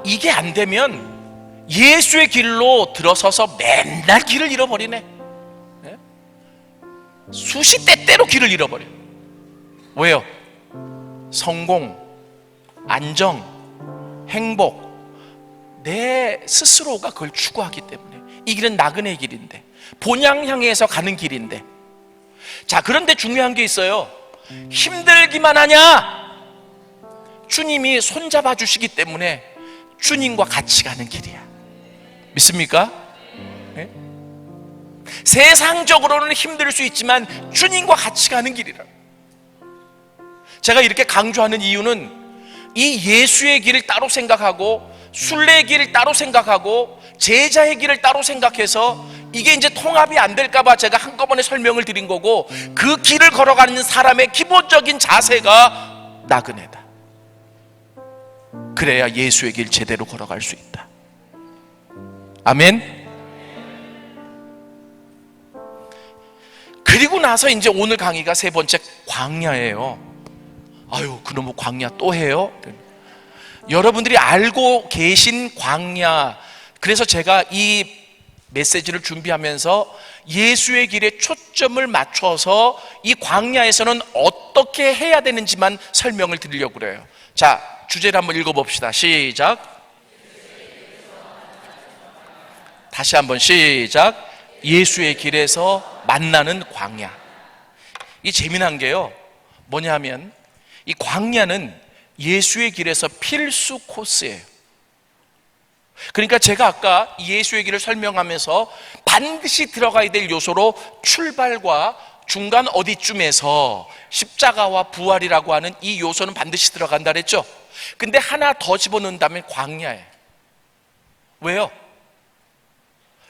이게 안 되면 예수의 길로 들어서서 맨날 길을 잃어버리네. 네? 수시 때때로 길을 잃어버려. 왜요? 성공, 안정, 행복, 내 스스로가 그걸 추구하기 때문에. 이 길은 나그네의 길인데, 본향 향해서 가는 길인데. 자, 그런데 중요한 게 있어요. 힘들기만 하냐? 주님이 손잡아 주시기 때문에 주님과 같이 가는 길이야. 믿습니까? 네? 세상적으로는 힘들 수 있지만 주님과 같이 가는 길이라. 제가 이렇게 강조하는 이유는 이 예수의 길을 따로 생각하고 순례의 길을 따로 생각하고 제자의 길을 따로 생각해서 이게 이제 통합이 안 될까봐 제가 한꺼번에 설명을 드린 거고, 그 길을 걸어가는 사람의 기본적인 자세가 나그네다. 그래야 예수의 길 제대로 걸어갈 수 있다. 아멘. 그리고 나서 이제 오늘 강의가 세 번째 광야예요. 아유, 그놈의 광야 또 해요? 여러분들이 알고 계신 광야. 그래서 제가 이 메시지를 준비하면서 예수의 길에 초점을 맞춰서 이 광야에서는 어떻게 해야 되는지만 설명을 드리려고 그래요. 자, 주제를 한번 읽어봅시다. 시작. 다시 한번 시작. 예수의 길에서 만나는 광야. 이 재미난 게요, 뭐냐면 이 광야는 예수의 길에서 필수 코스예요. 그러니까 제가 아까 예수의 길을 설명하면서 반드시 들어가야 될 요소로 출발과 중간 어디쯤에서 십자가와 부활이라고 하는 이 요소는 반드시 들어간다 그랬죠. 근데 하나 더 집어넣는다면 광야예요. 왜요?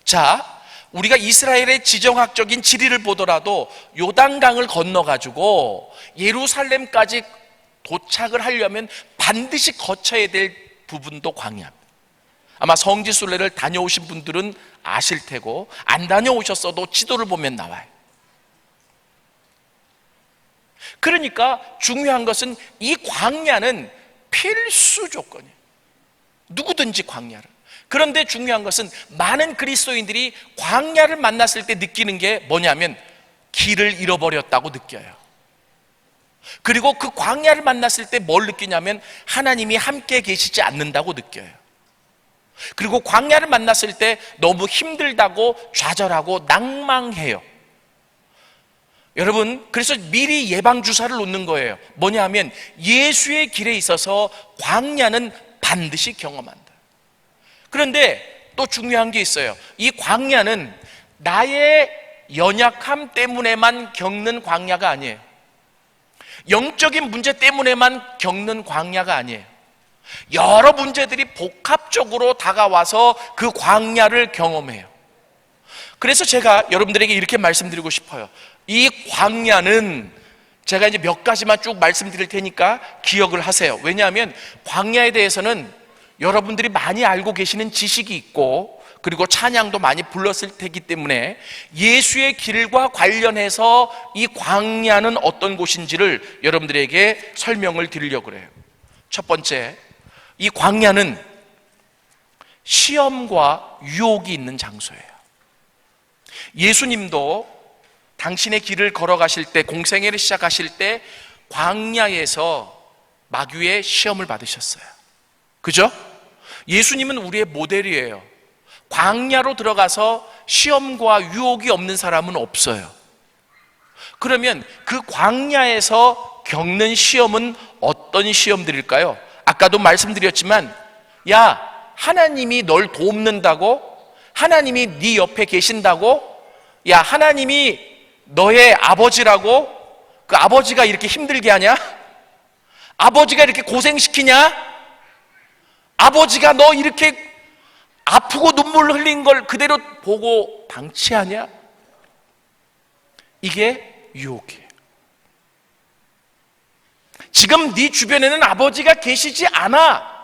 자, 우리가 이스라엘의 지정학적인 지리를 보더라도 요단강을 건너가지고 예루살렘까지 도착을 하려면 반드시 거쳐야 될 부분도 광야입니다. 아마 성지순례를 다녀오신 분들은 아실 테고 안 다녀오셨어도 지도를 보면 나와요. 그러니까 중요한 것은 이 광야는 필수 조건이에요. 누구든지 광야를. 그런데 중요한 것은 많은 그리스도인들이 광야를 만났을 때 느끼는 게 뭐냐면 길을 잃어버렸다고 느껴요. 그리고 그 광야를 만났을 때 뭘 느끼냐면 하나님이 함께 계시지 않는다고 느껴요. 그리고 광야를 만났을 때 너무 힘들다고 좌절하고 낭망해요. 여러분, 그래서 미리 예방주사를 놓는 거예요. 뭐냐 하면 예수의 길에 있어서 광야는 반드시 경험한다. 그런데 또 중요한 게 있어요. 이 광야는 나의 연약함 때문에만 겪는 광야가 아니에요. 영적인 문제 때문에만 겪는 광야가 아니에요. 여러 문제들이 복합적으로 다가와서 그 광야를 경험해요. 그래서 제가 여러분들에게 이렇게 말씀드리고 싶어요. 이 광야는 제가 이제 몇 가지만 쭉 말씀드릴 테니까 기억을 하세요. 왜냐하면 광야에 대해서는 여러분들이 많이 알고 계시는 지식이 있고 그리고 찬양도 많이 불렀을 테기 때문에 예수의 길과 관련해서 이 광야는 어떤 곳인지를 여러분들에게 설명을 드리려고 그래요. 첫 번째, 이 광야는 시험과 유혹이 있는 장소예요. 예수님도 당신의 길을 걸어가실 때, 공생애를 시작하실 때 광야에서 마귀의 시험을 받으셨어요. 그죠? 예수님은 우리의 모델이에요. 광야로 들어가서 시험과 유혹이 없는 사람은 없어요. 그러면 그 광야에서 겪는 시험은 어떤 시험들일까요? 아까도 말씀드렸지만, 야, 하나님이 널 돕는다고? 하나님이 네 옆에 계신다고? 야, 하나님이 너의 아버지라고? 그 아버지가 이렇게 힘들게 하냐? 아버지가 이렇게 고생시키냐? 아버지가 너 이렇게 아프고 눈물 흘린 걸 그대로 보고 방치하냐? 이게 유혹이에요. 지금 네 주변에는 아버지가 계시지 않아.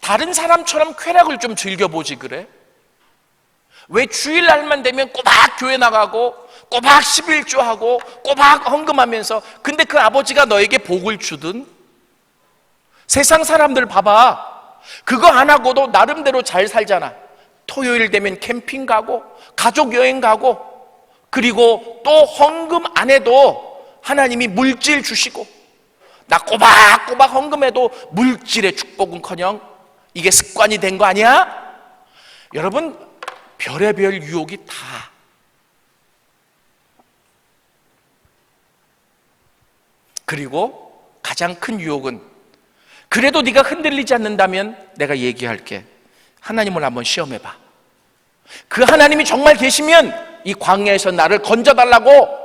다른 사람처럼 쾌락을 좀 즐겨보지 그래? 왜 주일날만 되면 꼬박 교회 나가고 꼬박 11조하고 꼬박 헌금하면서, 근데 그 아버지가 너에게 복을 주든? 세상 사람들 봐봐. 그거 안 하고도 나름대로 잘 살잖아. 토요일 되면 캠핑 가고 가족 여행 가고, 그리고 또 헌금 안 해도 하나님이 물질 주시고, 나 꼬박꼬박 헌금해도 물질의 축복은커녕 이게 습관이 된 거 아니야? 여러분, 별의별 유혹이 다. 그리고 가장 큰 유혹은, 그래도 네가 흔들리지 않는다면 내가 얘기할게. 하나님을 한번 시험해봐. 그 하나님이 정말 계시면 이 광야에서 나를 건져달라고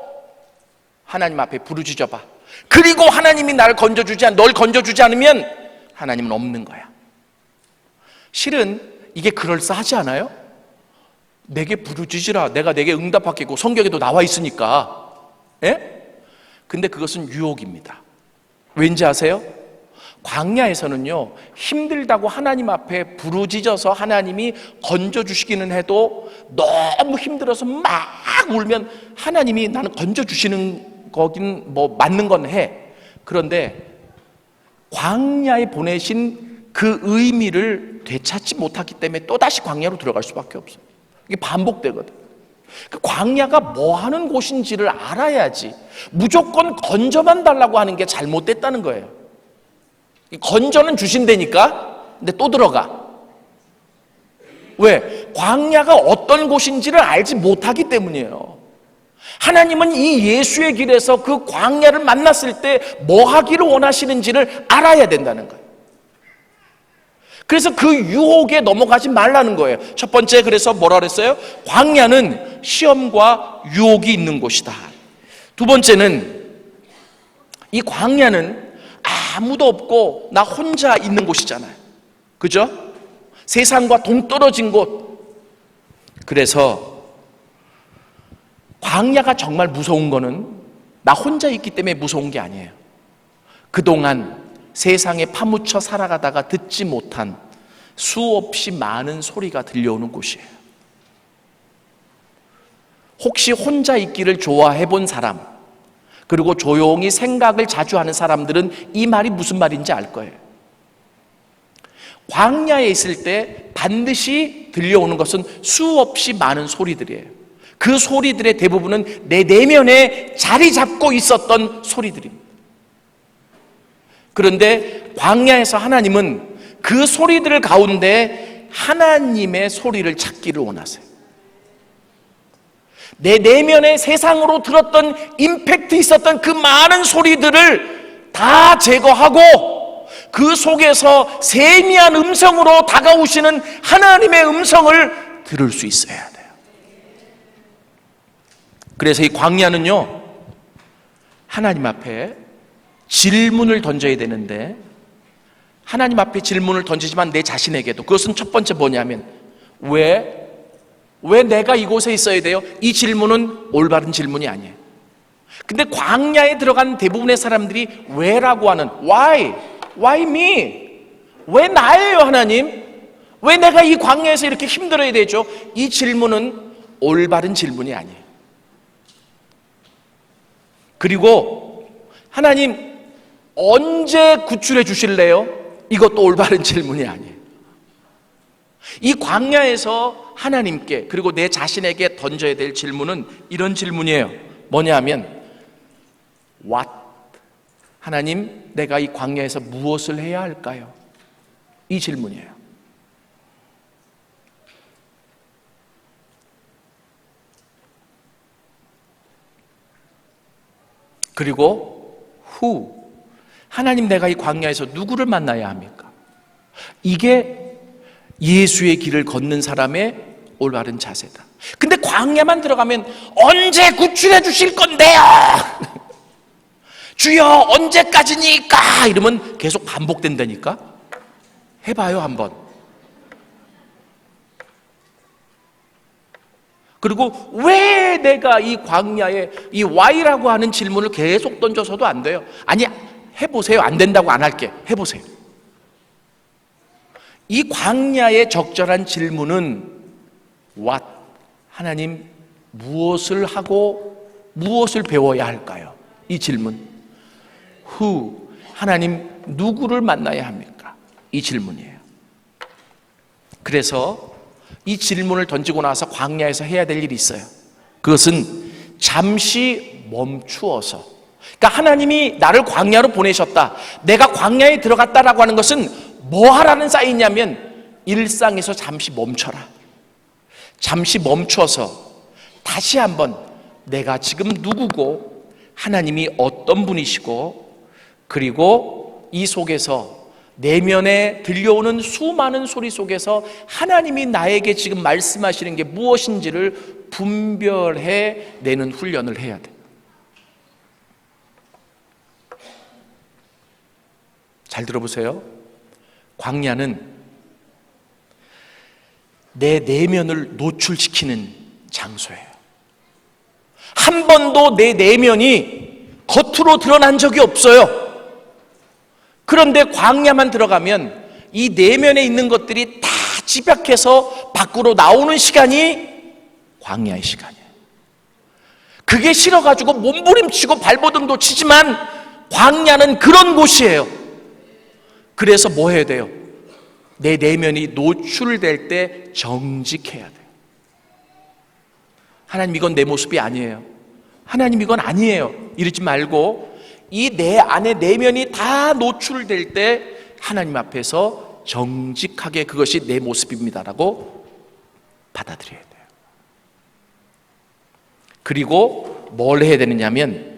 하나님 앞에 부르짖어봐. 그리고 하나님이 널 건져주지 않으면 하나님은 없는 거야. 실은 이게 그럴싸하지 않아요? 내게 부르짖으라, 내가 내게 응답하겠고, 성경에도 나와 있으니까. 예? 근데 그것은 유혹입니다. 왠지 아세요? 광야에서는요, 힘들다고 하나님 앞에 부르짖어서 하나님이 건져주시기는 해도 너무 힘들어서 막 울면 하나님이 나는 건져주시는 거긴 뭐 맞는 건 해. 그런데 광야에 보내신 그 의미를 되찾지 못했기 때문에 또다시 광야로 들어갈 수밖에 없어요. 이게 반복되거든. 그 광야가 뭐 하는 곳인지를 알아야지. 무조건 건져만 달라고 하는 게 잘못됐다는 거예요. 건져는 주신다니까, 근데 또 들어가. 왜? 광야가 어떤 곳인지를 알지 못하기 때문이에요. 하나님은 이 예수의 길에서 그 광야를 만났을 때 뭐 하기를 원하시는지를 알아야 된다는 거예요. 그래서 그 유혹에 넘어가지 말라는 거예요. 첫 번째, 그래서 뭐라 그랬어요? 광야는 시험과 유혹이 있는 곳이다. 두 번째는, 이 광야는 아무도 없고 나 혼자 있는 곳이잖아요. 그죠? 세상과 동떨어진 곳. 그래서 광야가 정말 무서운 거는 나 혼자 있기 때문에 무서운 게 아니에요. 그동안 세상에 파묻혀 살아가다가 듣지 못한 수없이 많은 소리가 들려오는 곳이에요. 혹시 혼자 있기를 좋아해 본 사람, 그리고 조용히 생각을 자주 하는 사람들은 이 말이 무슨 말인지 알 거예요. 광야에 있을 때 반드시 들려오는 것은 수없이 많은 소리들이에요. 그 소리들의 대부분은 내 내면에 자리 잡고 있었던 소리들입니다. 그런데 광야에서 하나님은 그 소리들 가운데 하나님의 소리를 찾기를 원하세요. 내 내면에 세상으로 들었던 임팩트 있었던 그 많은 소리들을 다 제거하고 그 속에서 세미한 음성으로 다가오시는 하나님의 음성을 들을 수 있어야 돼요. 그래서 이 광야는요, 하나님 앞에 질문을 던져야 되는데, 하나님 앞에 질문을 던지지만 내 자신에게도, 그것은 첫 번째 뭐냐면 왜 내가 이곳에 있어야 돼요? 이 질문은 올바른 질문이 아니에요. 근데 광야에 들어간 대부분의 사람들이 왜라고 하는 why me? 왜 나예요, 하나님? 왜 내가 이 광야에서 이렇게 힘들어야 되죠? 이 질문은 올바른 질문이 아니에요. 그리고 하나님 언제 구출해 주실래요? 이것도 올바른 질문이 아니에요. 이 광야에서 하나님께 그리고 내 자신에게 던져야 될 질문은 이런 질문이에요. 뭐냐 하면 What? 하나님, 내가 이 광야에서 무엇을 해야 할까요? 이 질문이에요. 그리고 Who? 하나님, 내가 이 광야에서 누구를 만나야 합니까? 이게 예수의 길을 걷는 사람의 올바른 자세다. 근데 광야만 들어가면 언제 구출해 주실 건데요? 주여 언제까지니까? 이러면 계속 반복된다니까? 해봐요 한번. 그리고 왜 내가 이 광야에 이 why라고 하는 질문을 계속 던져서도 안 돼요. 아니 해보세요. 안 된다고 안 할게. 해보세요. 이 광야의 적절한 질문은 what? 하나님 무엇을 하고 무엇을 배워야 할까요? 이 질문. who? 하나님 누구를 만나야 합니까? 이 질문이에요. 그래서 이 질문을 던지고 나서 광야에서 해야 될 일이 있어요. 그것은 잠시 멈추어서, 그러니까 하나님이 나를 광야로 보내셨다, 내가 광야에 들어갔다라고 하는 것은 뭐 하라는 사인이냐면 일상에서 잠시 멈춰라. 잠시 멈춰서 다시 한번 내가 지금 누구고 하나님이 어떤 분이시고, 그리고 이 속에서 내면에 들려오는 수많은 소리 속에서 하나님이 나에게 지금 말씀하시는 게 무엇인지를 분별해 내는 훈련을 해야 돼. 잘 들어보세요. 광야는 내 내면을 노출시키는 장소예요. 한 번도 내 내면이 겉으로 드러난 적이 없어요. 그런데 광야만 들어가면 이 내면에 있는 것들이 다 집약해서 밖으로 나오는 시간이 광야의 시간이에요. 그게 싫어가지고 몸부림치고 발버둥도 치지만 광야는 그런 곳이에요. 그래서 뭐 해야 돼요? 내 내면이 노출될 때 정직해야 돼요. 하나님 이건 내 모습이 아니에요. 하나님 이건 아니에요. 이러지 말고 이 내 안에 내면이 다 노출될 때 하나님 앞에서 정직하게 그것이 내 모습입니다라고 받아들여야 돼요. 그리고 뭘 해야 되느냐면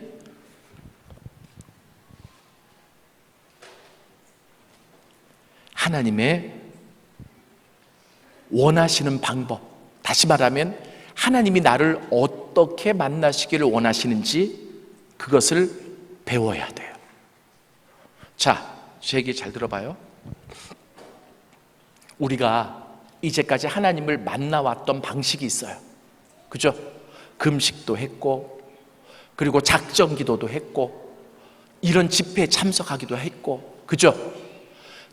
하나님의 원하시는 방법, 다시 말하면 하나님이 나를 어떻게 만나시기를 원하시는지 그것을 배워야 돼요. 자, 제 얘기 잘 들어봐요. 우리가 이제까지 하나님을 만나왔던 방식이 있어요. 그죠? 금식도 했고, 그리고 작정 기도도 했고, 이런 집회에 참석하기도 했고, 그죠?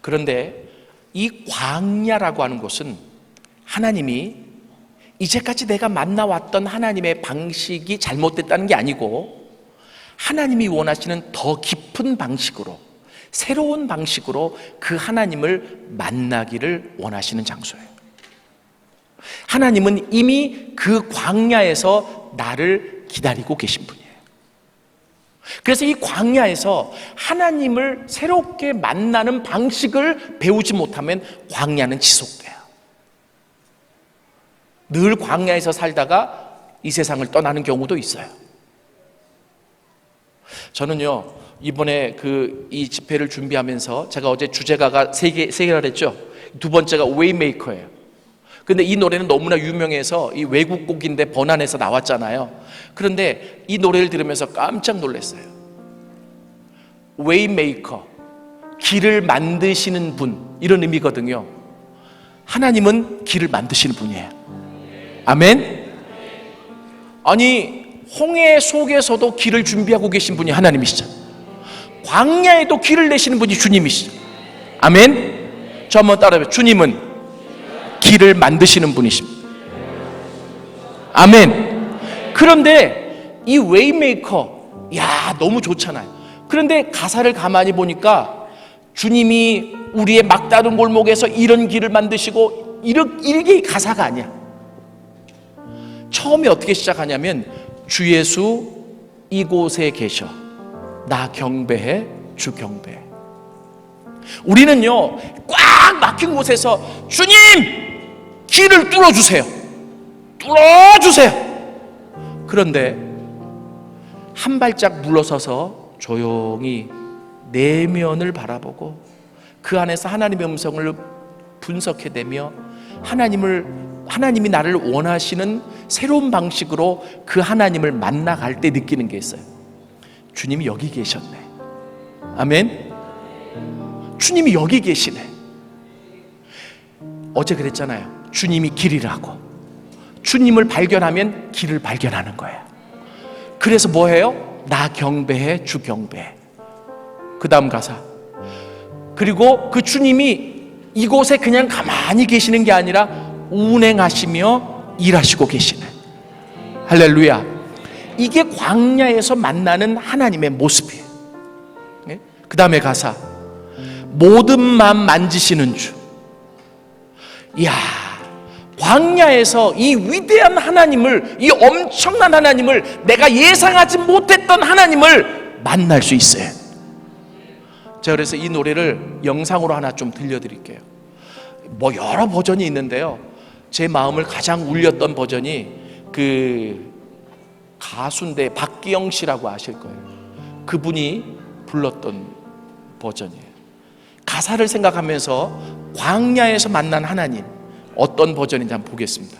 그런데 이 광야라고 하는 것은 하나님이 이제까지 내가 만나왔던 하나님의 방식이 잘못됐다는 게 아니고, 하나님이 원하시는 더 깊은 방식으로, 새로운 방식으로 그 하나님을 만나기를 원하시는 장소예요. 하나님은 이미 그 광야에서 나를 기다리고 계신 분이에요. 그래서 이 광야에서 하나님을 새롭게 만나는 방식을 배우지 못하면 광야는 지속돼요. 늘 광야에서 살다가 이 세상을 떠나는 경우도 있어요. 저는요, 이번에 이 집회를 준비하면서 제가 어제 주제가가 세 개라 했죠. 두 번째가 웨이메이커예요. 근데 이 노래는 너무나 유명해서 이 외국 곡인데 번안해서 나왔잖아요. 그런데 이 노래를 들으면서 깜짝 놀랐어요. 웨이메이커, 길을 만드시는 분, 이런 의미거든요. 하나님은 길을 만드시는 분이에요. 아멘. 아니, 홍해 속에서도 길을 준비하고 계신 분이 하나님이시죠. 광야에도 길을 내시는 분이 주님이시죠. 아멘. 저 한번 따라해봐요. 주님은 길을 만드시는 분이십니다. 아멘. 그런데 이 웨이메이커, 야, 너무 좋잖아요. 그런데 가사를 가만히 보니까 주님이 우리의 막다른 골목에서 이런 길을 만드시고, 이게 가사가 아니야. 처음에 어떻게 시작하냐면, 주 예수 이곳에 계셔, 나 경배해, 주 경배해. 우리는요, 꽉 막힌 곳에서 주님 길을 뚫어주세요, 뚫어주세요. 그런데 한 발짝 물러서서 조용히 내면을 바라보고 그 안에서 하나님의 음성을 분석해내며 하나님이 나를 원하시는 새로운 방식으로 그 하나님을 만나갈 때 느끼는 게 있어요. 주님이 여기 계셨네. 아멘. 주님이 여기 계시네. 어제 그랬잖아요. 주님이 길이라고. 주님을 발견하면 길을 발견하는 거예요. 그래서 뭐해요? 나 경배해, 주 경배해. 그 다음 가사. 그리고 그 주님이 이곳에 그냥 가만히 계시는 게 아니라 운행하시며 일하시고 계시네. 할렐루야. 이게 광야에서 만나는 하나님의 모습이에요. 그 다음에 가사. 모든 마음 만지시는 주. 이야, 광야에서 이 위대한 하나님을, 이 엄청난 하나님을, 내가 예상하지 못했던 하나님을 만날 수 있어요. 제가 그래서 이 노래를 영상으로 하나 좀 들려드릴게요. 뭐 여러 버전이 있는데요, 제 마음을 가장 울렸던 버전이 그 가수인데 박기영 씨라고 아실 거예요. 그분이 불렀던 버전이에요. 가사를 생각하면서 광야에서 만난 하나님, 어떤 버전인지 한번 보겠습니다.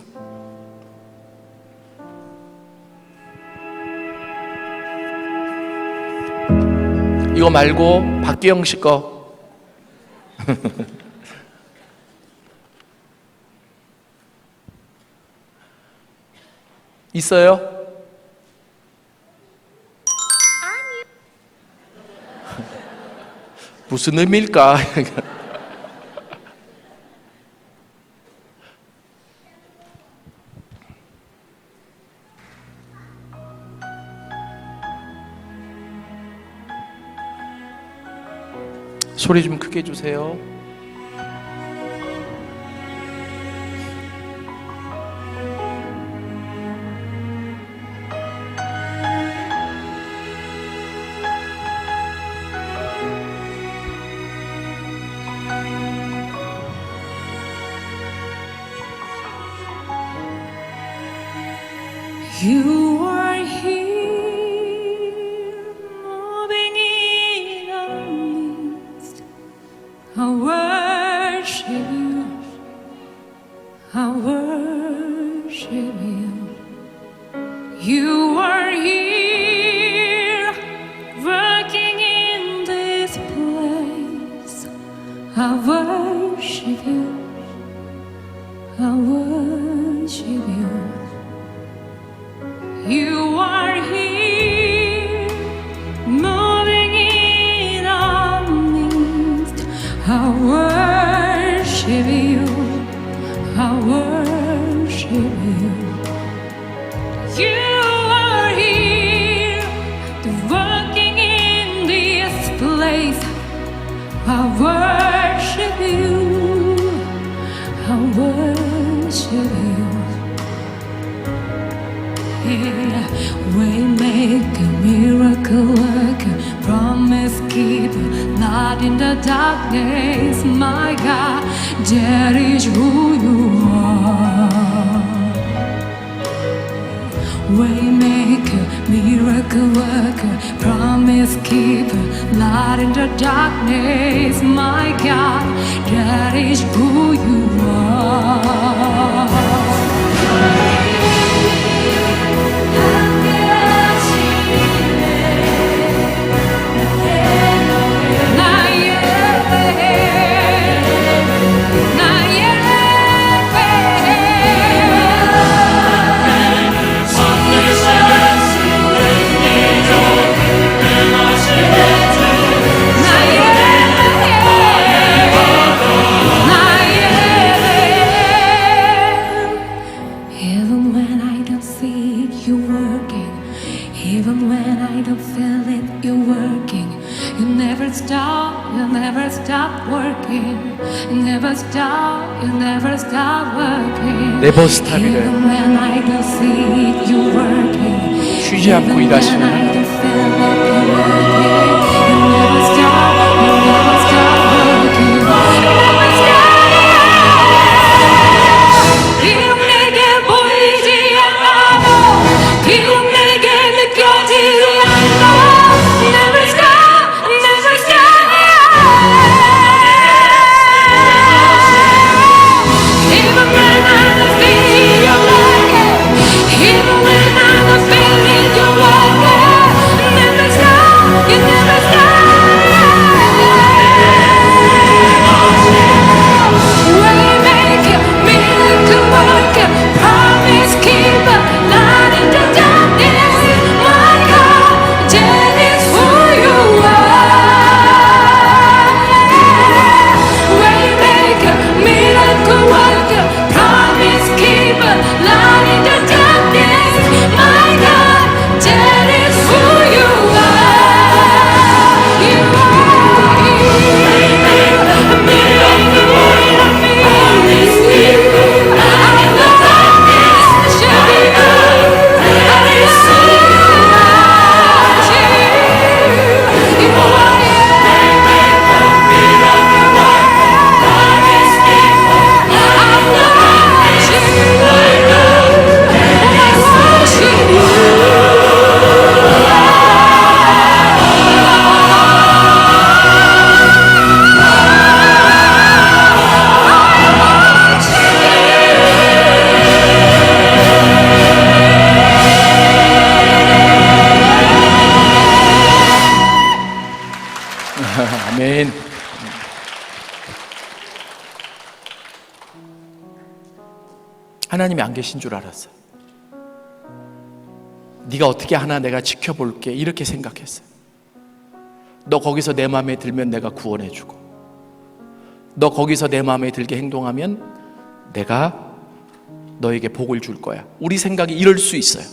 이거 말고 박기영 씨 거. 있어요? 무슨 의미일까? 소리 좀 크게 해주세요. You are here, moving in our midst. I worship you, I worship you. You are here, working in this place. I worship you, I worship you. You are here, moving in our midst. I worship you. I worship you. You are here, working in this place. I worship you. I worship you. Yeah. Waymaker, miracle worker, promise keeper, light in the darkness. My God, that is who you are. Waymaker, miracle worker, promise keeper, light in the darkness. My God, that is who you are. Even when I don't see it, you're working. Even when I don't feel it, you're working. You never stop working. You never stop working. 네버 스탑이래요. Even when I don't see it, you're working. 쉬지 않고 Even 일하시는 when I 하나님. don't feel it, you're working. You never stop working. You never stop. 지금 내게 보이지 않아도, 지금 내게 느껴지지 않아도, never stop, never stop. Even when I don't feel you're working, even when I don't feel it, you're working, never stop, you never stop. Waymaker, miracle worker, promise keeper, light in the darkness. My God, that is who you are. Waymaker, miracle worker, promise keeper, light in the darkness. My God, that is who you are. You are here, miracle worker, promise keeper, light in the darkness. Show me you, I see you. You are 아멘. 하나님이 안 계신 줄 알았어요. 네가 어떻게 하나 내가 지켜볼게 이렇게 생각했어요. 너 거기서 내 마음에 들면 내가 구원해주고, 너 거기서 내 마음에 들게 행동하면 내가 너에게 복을 줄 거야. 우리 생각이 이럴 수 있어요.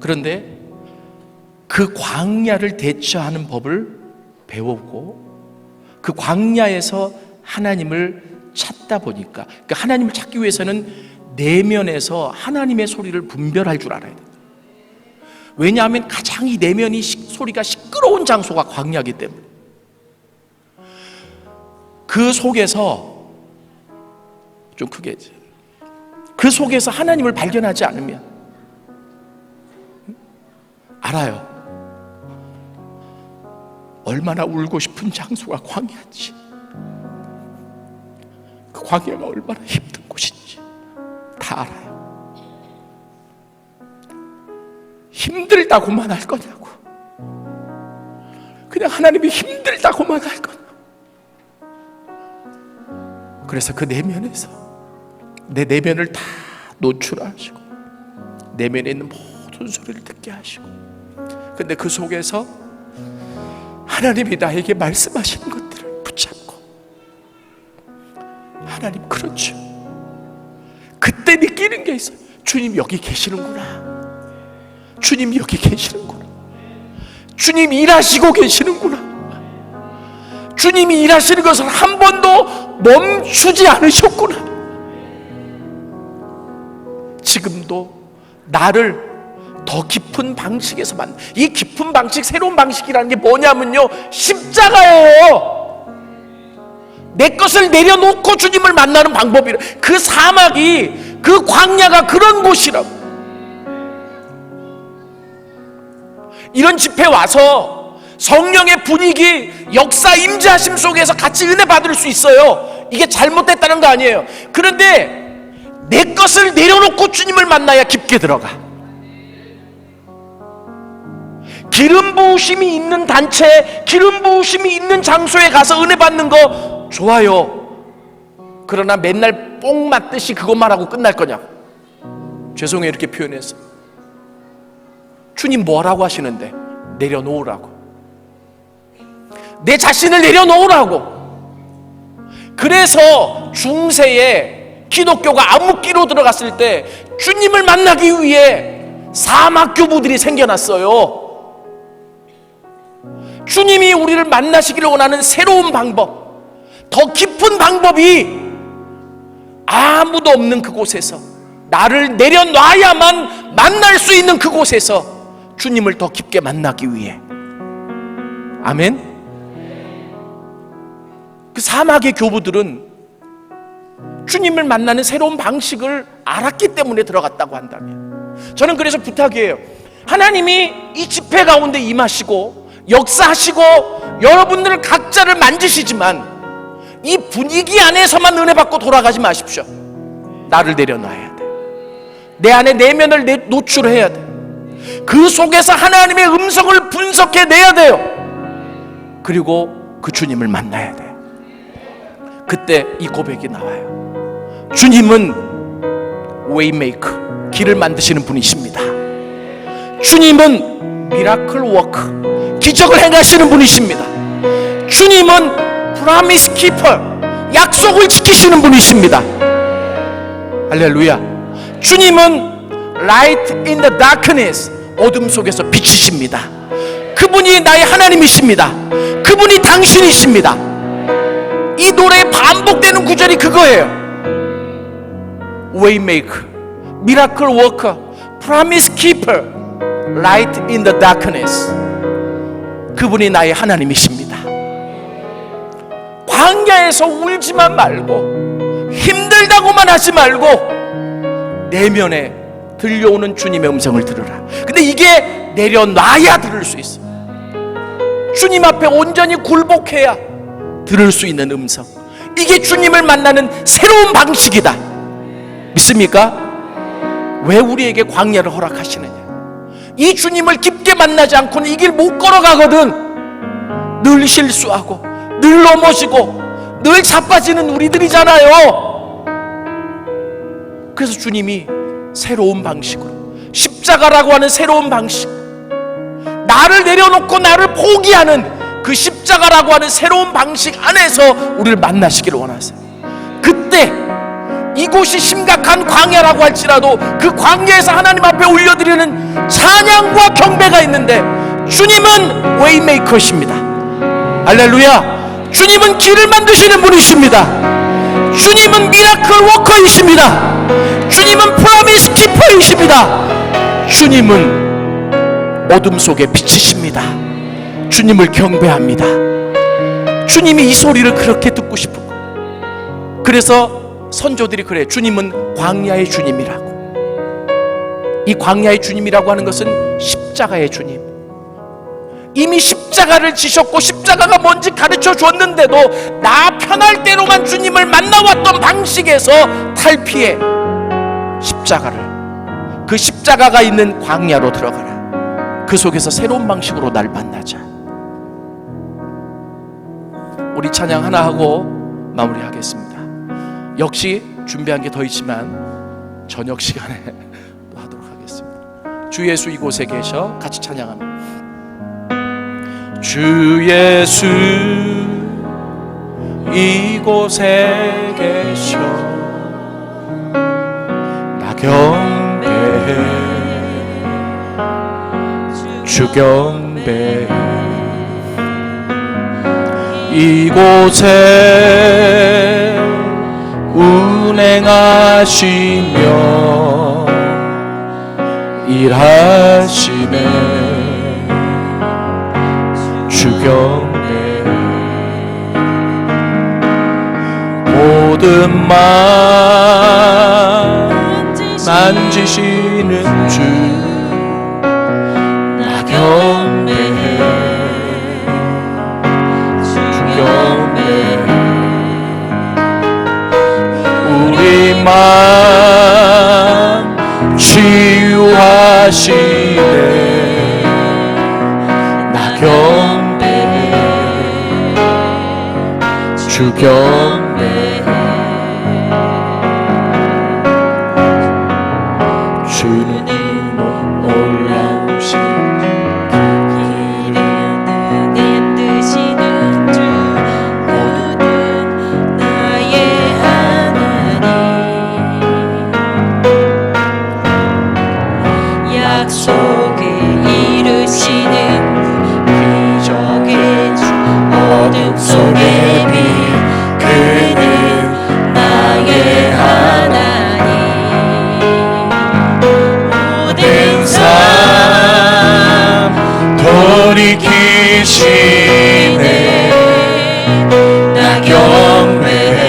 그런데 그 광야를 대처하는 법을 배우고 그 광야에서 하나님을 찾다 보니까, 그러니까 하나님을 찾기 위해서는 내면에서 하나님의 소리를 분별할 줄 알아야 돼요. 왜냐하면 가장 이 내면이 소리가 시끄러운 장소가 광야이기 때문에 그 속에서 좀 크게 그 속에서 하나님을 발견하지 않으면 알아요. 얼마나 울고 싶은 장소가 광야인지, 그 광야가 얼마나 힘든 곳인지 다 알아요. 힘들다고만 할 거냐고, 그냥 하나님이 힘들다고만 할 거냐고. 그래서 그 내면에서 내 내면을 다 노출하시고 내면에 있는 모든 소리를 듣게 하시고, 근데 그 속에서 하나님이 나에게 말씀하시는 것들을 붙잡고, 하나님 그렇죠, 그때 느끼는 게 있어요. 주님 여기 계시는구나, 주님 여기 계시는구나, 주님 일하시고 계시는구나, 주님이 일하시는 것을 한 번도 멈추지 않으셨구나. 지금도 나를 더 깊은 방식에서 이 깊은 방식, 새로운 방식이라는 게 뭐냐면요, 십자가예요. 내 것을 내려놓고 주님을 만나는 방법이라. 그 사막이, 그 광야가 그런 곳이라고. 이런 집회 와서 성령의 분위기, 역사 임재하심 속에서 같이 은혜 받을 수 있어요. 이게 잘못됐다는 거 아니에요. 그런데 내 것을 내려놓고 주님을 만나야 깊게 들어가. 기름 부으심이 있는 단체, 기름 부으심이 있는 장소에 가서 은혜 받는 거 좋아요. 그러나 맨날 뽕 맞듯이 그것만 하고 끝날 거냐? 죄송해요, 이렇게 표현해서. 주님 뭐라고 하시는데? 내려놓으라고. 내 자신을 내려놓으라고. 그래서 중세에 기독교가 암흑기로 들어갔을 때 주님을 만나기 위해 사막 교부들이 생겨났어요. 주님이 우리를 만나시기를 원하는 새로운 방법, 더 깊은 방법이 아무도 없는 그곳에서, 나를 내려놔야만 만날 수 있는 그곳에서 주님을 더 깊게 만나기 위해. 아멘. 그 사막의 교부들은 주님을 만나는 새로운 방식을 알았기 때문에 들어갔다고 한다면, 저는 그래서 부탁이에요. 하나님이 이 집회 가운데 임하시고 역사하시고 여러분들 각자를 만지시지만 이 분위기 안에서만 은혜 받고 돌아가지 마십시오. 나를 내려놔야 돼. 내 안에 내면을 노출해야 돼. 그 속에서 하나님의 음성을 분석해내야 돼요. 그리고 그 주님을 만나야 돼. 그때 이 고백이 나와요. 주님은 웨이메이커, 길을 만드시는 분이십니다. 주님은 미라클 워크, 기적을 행하시는 분이십니다. 주님은 프라미스 키퍼, 약속을 지키시는 분이십니다. 할렐루야. 주님은 라이트 인 더 다크니스, 어둠 속에서 빛이십니다. 그분이 나의 하나님이십니다. 그분이 당신이십니다. 이 노래에 반복되는 구절이 그거예요. Waymaker, Miracle Worker, Promise Keeper, Light in the Darkness. 그분이 나의 하나님이십니다. 광야에서 울지만 말고, 힘들다고만 하지 말고 내면에 들려오는 주님의 음성을 들으라. 근데 이게 내려놔야 들을 수 있어. 주님 앞에 온전히 굴복해야 들을 수 있는 음성. 이게 주님을 만나는 새로운 방식이다. 믿습니까? 왜 우리에게 광야를 허락하시느냐? 이 주님을 깊게 만나지 않고는 이 길 못 걸어가거든. 늘 실수하고 늘 넘어지고 늘 자빠지는 우리들이잖아요. 그래서 주님이 새로운 방식으로, 십자가라고 하는 새로운 방식, 나를 내려놓고 나를 포기하는 그 십자가라고 하는 새로운 방식 안에서 우리를 만나시기를 원하세요. 그때 이곳이 심각한 광야라고 할지라도 그 광야에서 하나님 앞에 올려드리는 찬양과 경배가 있는데, 주님은 웨이메이커십니다. 할렐루야. 주님은 길을 만드시는 분이십니다. 주님은 미라클 워커이십니다. 주님은 프라미스 키퍼이십니다. 주님은 어둠 속의 빛이십니다. 주님을 경배합니다. 주님이 이 소리를 그렇게 듣고 싶은 거예요. 그래서 선조들이 그래, 주님은 광야의 주님이라고. 이 광야의 주님이라고 하는 것은 십자가의 주님. 이미 십자가를 지셨고 십자가가 뭔지 가르쳐 줬는데도 나 편할 대로만 주님을 만나왔던 방식에서 탈피해 십자가를, 그 십자가가 있는 광야로 들어가라. 그 속에서 새로운 방식으로 날 만나자. 우리 찬양 하나 하고 마무리하겠습니다. 역시 준비한 게 더 있지만 저녁 시간에 또 하도록 하겠습니다. 주 예수 이곳에 계셔 같이 찬양합니다. 주 예수 이곳에 계셔 나 경배해 주 경배해 이곳에 운행하시며 일하시네 주 경배 모든 맘 만지시는 주 나 경배해 주 경배해 우리 맘 치유하시네 나 경배해 주 경배해 주는 놀라우신 내 뜻이는 주 모든 나의 하나님 약속을 이루시는 기적의 주 어둠 속의 빛 그는 나의 하나님 모든 삶 돌이키시네 나 경배해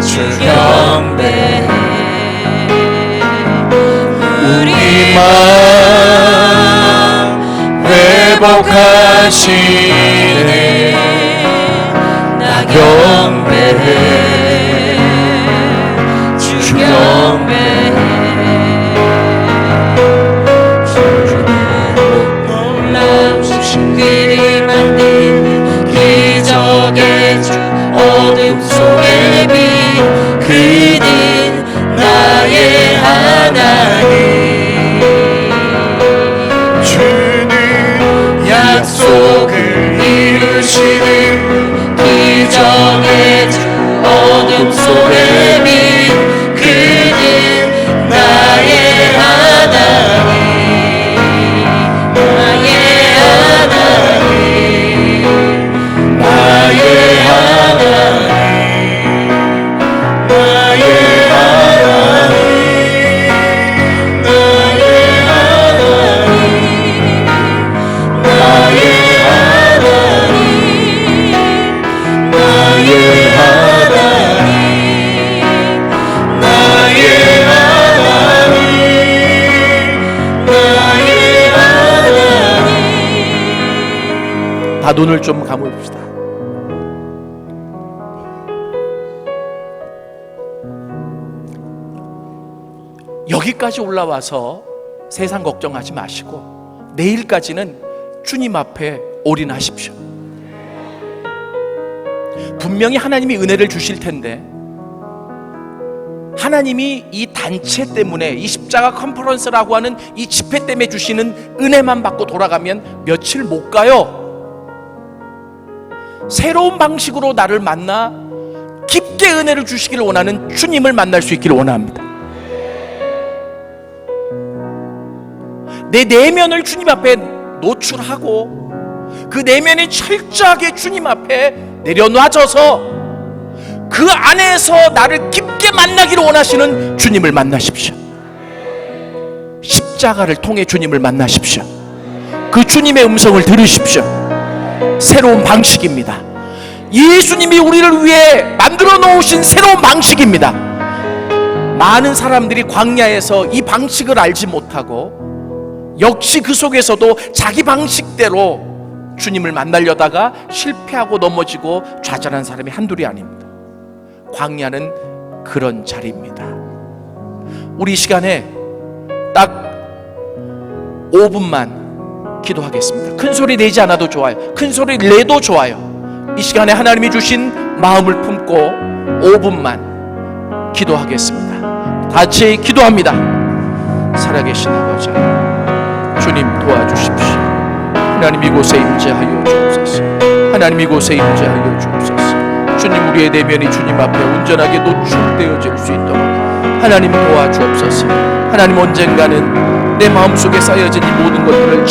주 경배해 우리 맘 회복하시네 나 경배해 주 경배해 놀라우신 그를 만드는 기적의 주 어둠 속의 빛 그는 나의 하나님 주는 약속을 이루시는 기적의 주 어둠 속의 빛 그는 나의 하나님 나의 하나님 나의 하나님 나의 하나님 나의 하나님 나의 하나님 나의 하나님 나의 하나님 나의 하나님 다 눈을 좀 감아봅시다. 여기까지 올라와서 세상 걱정하지 마시고 내일까지는 주님 앞에 올인하십시오. 분명히 하나님이 은혜를 주실 텐데 하나님이 이 단체 때문에 이 십자가 컨퍼런스라고 하는 이 집회 때문에 주시는 은혜만 받고 돌아가면 며칠 못 가요. 새로운 방식으로 나를 만나 깊게 은혜를 주시기를 원하는 주님을 만날 수 있기를 원합니다. 내 내면을 주님 앞에 노출하고 그 내면이 철저하게 주님 앞에 내려놔져서 그 안에서 나를 깊게 만나기를 원하시는 주님을 만나십시오. 십자가를 통해 주님을 만나십시오. 그 주님의 음성을 들으십시오. 새로운 방식입니다. 예수님이 우리를 위해 만들어 놓으신 새로운 방식입니다. 많은 사람들이 광야에서 이 방식을 알지 못하고 역시 그 속에서도 자기 방식대로 주님을 만나려다가 실패하고 넘어지고 좌절한 사람이 한둘이 아닙니다. 광야는 그런 자리입니다. 우리 이 시간에 딱 5분만 기도하겠습니다. 큰 소리 내지 않아도 좋아요. 큰 소리 내도 좋아요. 이 시간에 하나님이 주신 마음을 품고 5분만 기도하겠습니다. 같이 기도합니다. 살아계신 아버지, 주님 도와주십시오. 하나님 이곳에 임재하여 주옵소서. 하나님 이곳에 임재하여 주옵소서. 주님, 우리의 내면이 주님 앞에 온전하게 노출되어질 수 있도록 하나님 도와주옵소서. 하나님, 언젠가는 내 마음속에 쌓여진 이 모든 것들을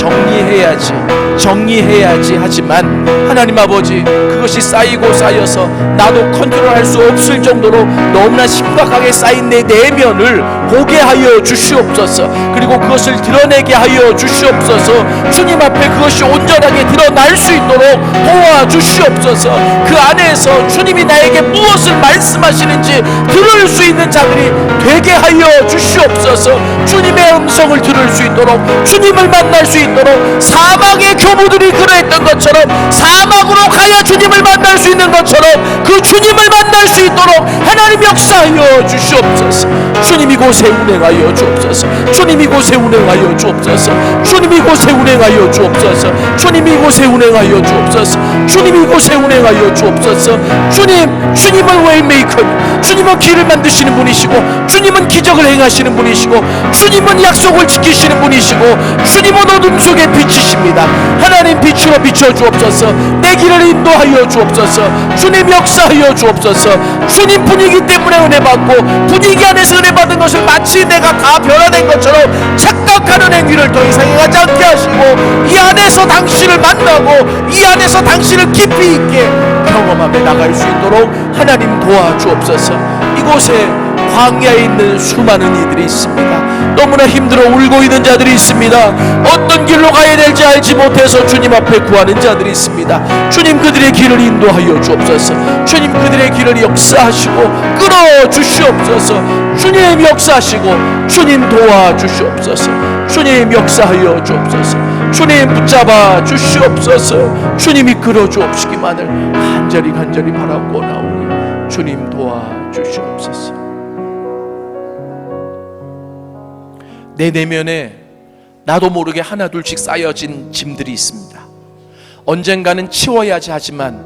정리해야지 하지만 하나님 아버지, 그것이 쌓이고 쌓여서 나도 컨트롤할 수 없을 정도로 너무나 심각하게 쌓인 내 내면을 보게 하여 주시옵소서. 그리고 그것을 드러내게 하여 주시옵소서. 주님 앞에 그것이 온전하게 드러날 수 있도록 도와주시옵소서. 그 안에서 주님이 나에게 무엇을 말씀하시는지 들을 수 있는 자들이 되게 하여 주시옵소서. 주님의 음성을 들을 수 있도록, 주님을 만날 수 있도록, 사막의 교부들이 그러했던 것처럼 사막으로 가야 주님을 만날 수 있는 것처럼 그 주님을 만날 수 있도록 하나님 역사하여 주시옵소서. 주님 이곳에 운행하여 주옵소서. 주님 이곳에 운행하여 주옵소서. 주님 이곳에 운행하여 주옵소서. 주님 이곳에 운행하여 주옵소서. 주님 이곳에 운행하여 주옵소서. 주님은 웨이메이커님, 주님은 길을 만드시는 분이시고, 주님은 기적을 행하시는 분이시고, 주님은 약속을 지키시는 분이시고, 주님은 어둠 속에 빛이십니다. 하나님, 빛으로 비춰 주옵소서. 내 길을 인도하여 주옵소서. 주님 역사하여 주옵소서. 주님 분위기 때문에 은혜 받고, 분위기 안에서 은혜 받은 것을 마치 내가 다 변화된 것처럼 착각하는 행위를 더 이상 행하지 않게 하시고, 이 안에서 당신을 만나고 이 안에서 당신을 깊이 있게 경험하며 나갈 수 있도록 하나님 도와주옵소서. 이곳에 광야에 있는 수많은 이들이 있습니다. 너무나 힘들어 울고 있는 자들이 있습니다. 어떤 길로 가야 될지 알지 못해서 주님 앞에 구하는 자들이 있습니다. 주님, 그들의 길을 인도하여 주옵소서. 주님, 그들의 길을 역사하시고 끌어 주시옵소서. 주님 역사하시고 주님 도와주시옵소서. 주님 역사하여 주옵소서. 주님 붙잡아 주시옵소서. 주님이 끌어 주옵시기만을 간절히 바라고 나오니 주님 도와주시옵소서. 내 내면에 나도 모르게 하나둘씩 쌓여진 짐들이 있습니다. 언젠가는 치워야지 하지만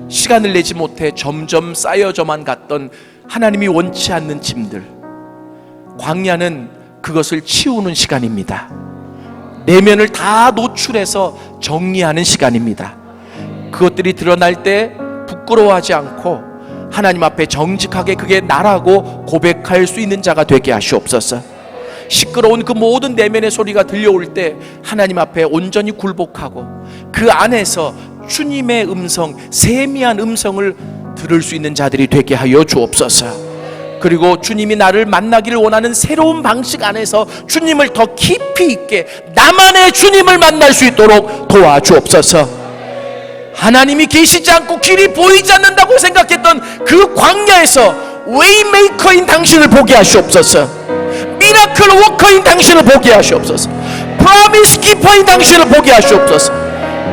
시간을 내지 못해 점점 쌓여져만 갔던 하나님이 원치 않는 짐들. 광야는 그것을 치우는 시간입니다. 내면을 다 노출해서 정리하는 시간입니다. 그것들이 드러날 때 부끄러워하지 않고 하나님 앞에 정직하게 그게 나라고 고백할 수 있는 자가 되게 하시옵소서. 시끄러운 그 모든 내면의 소리가 들려올 때 하나님 앞에 온전히 굴복하고 그 안에서 주님의 음성, 세미한 음성을 들을 수 있는 자들이 되게 하여 주옵소서. 그리고 주님이 나를 만나기를 원하는 새로운 방식 안에서 주님을 더 깊이 있게 나만의 주님을 만날 수 있도록 도와주옵소서. 하나님이 계시지 않고 길이 보이지 않는다고 생각했던 그 광야에서 웨이메이커인 당신을 보게 하시옵소서. 미라클 워커인 당신을 보게 하시옵소서. 프로미스 키퍼인 당신을 보게 하시옵소서.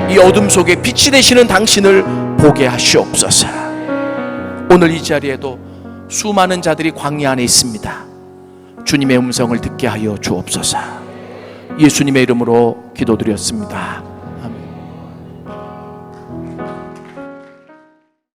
이 어둠 속에 빛이 되시는 당신을 보게 하시옵소서. 오늘 이 자리에도 수많은 자들이 광야 안에 있습니다. 주님의 음성을 듣게 하여 주옵소서. 예수님의 이름으로 기도드렸습니다.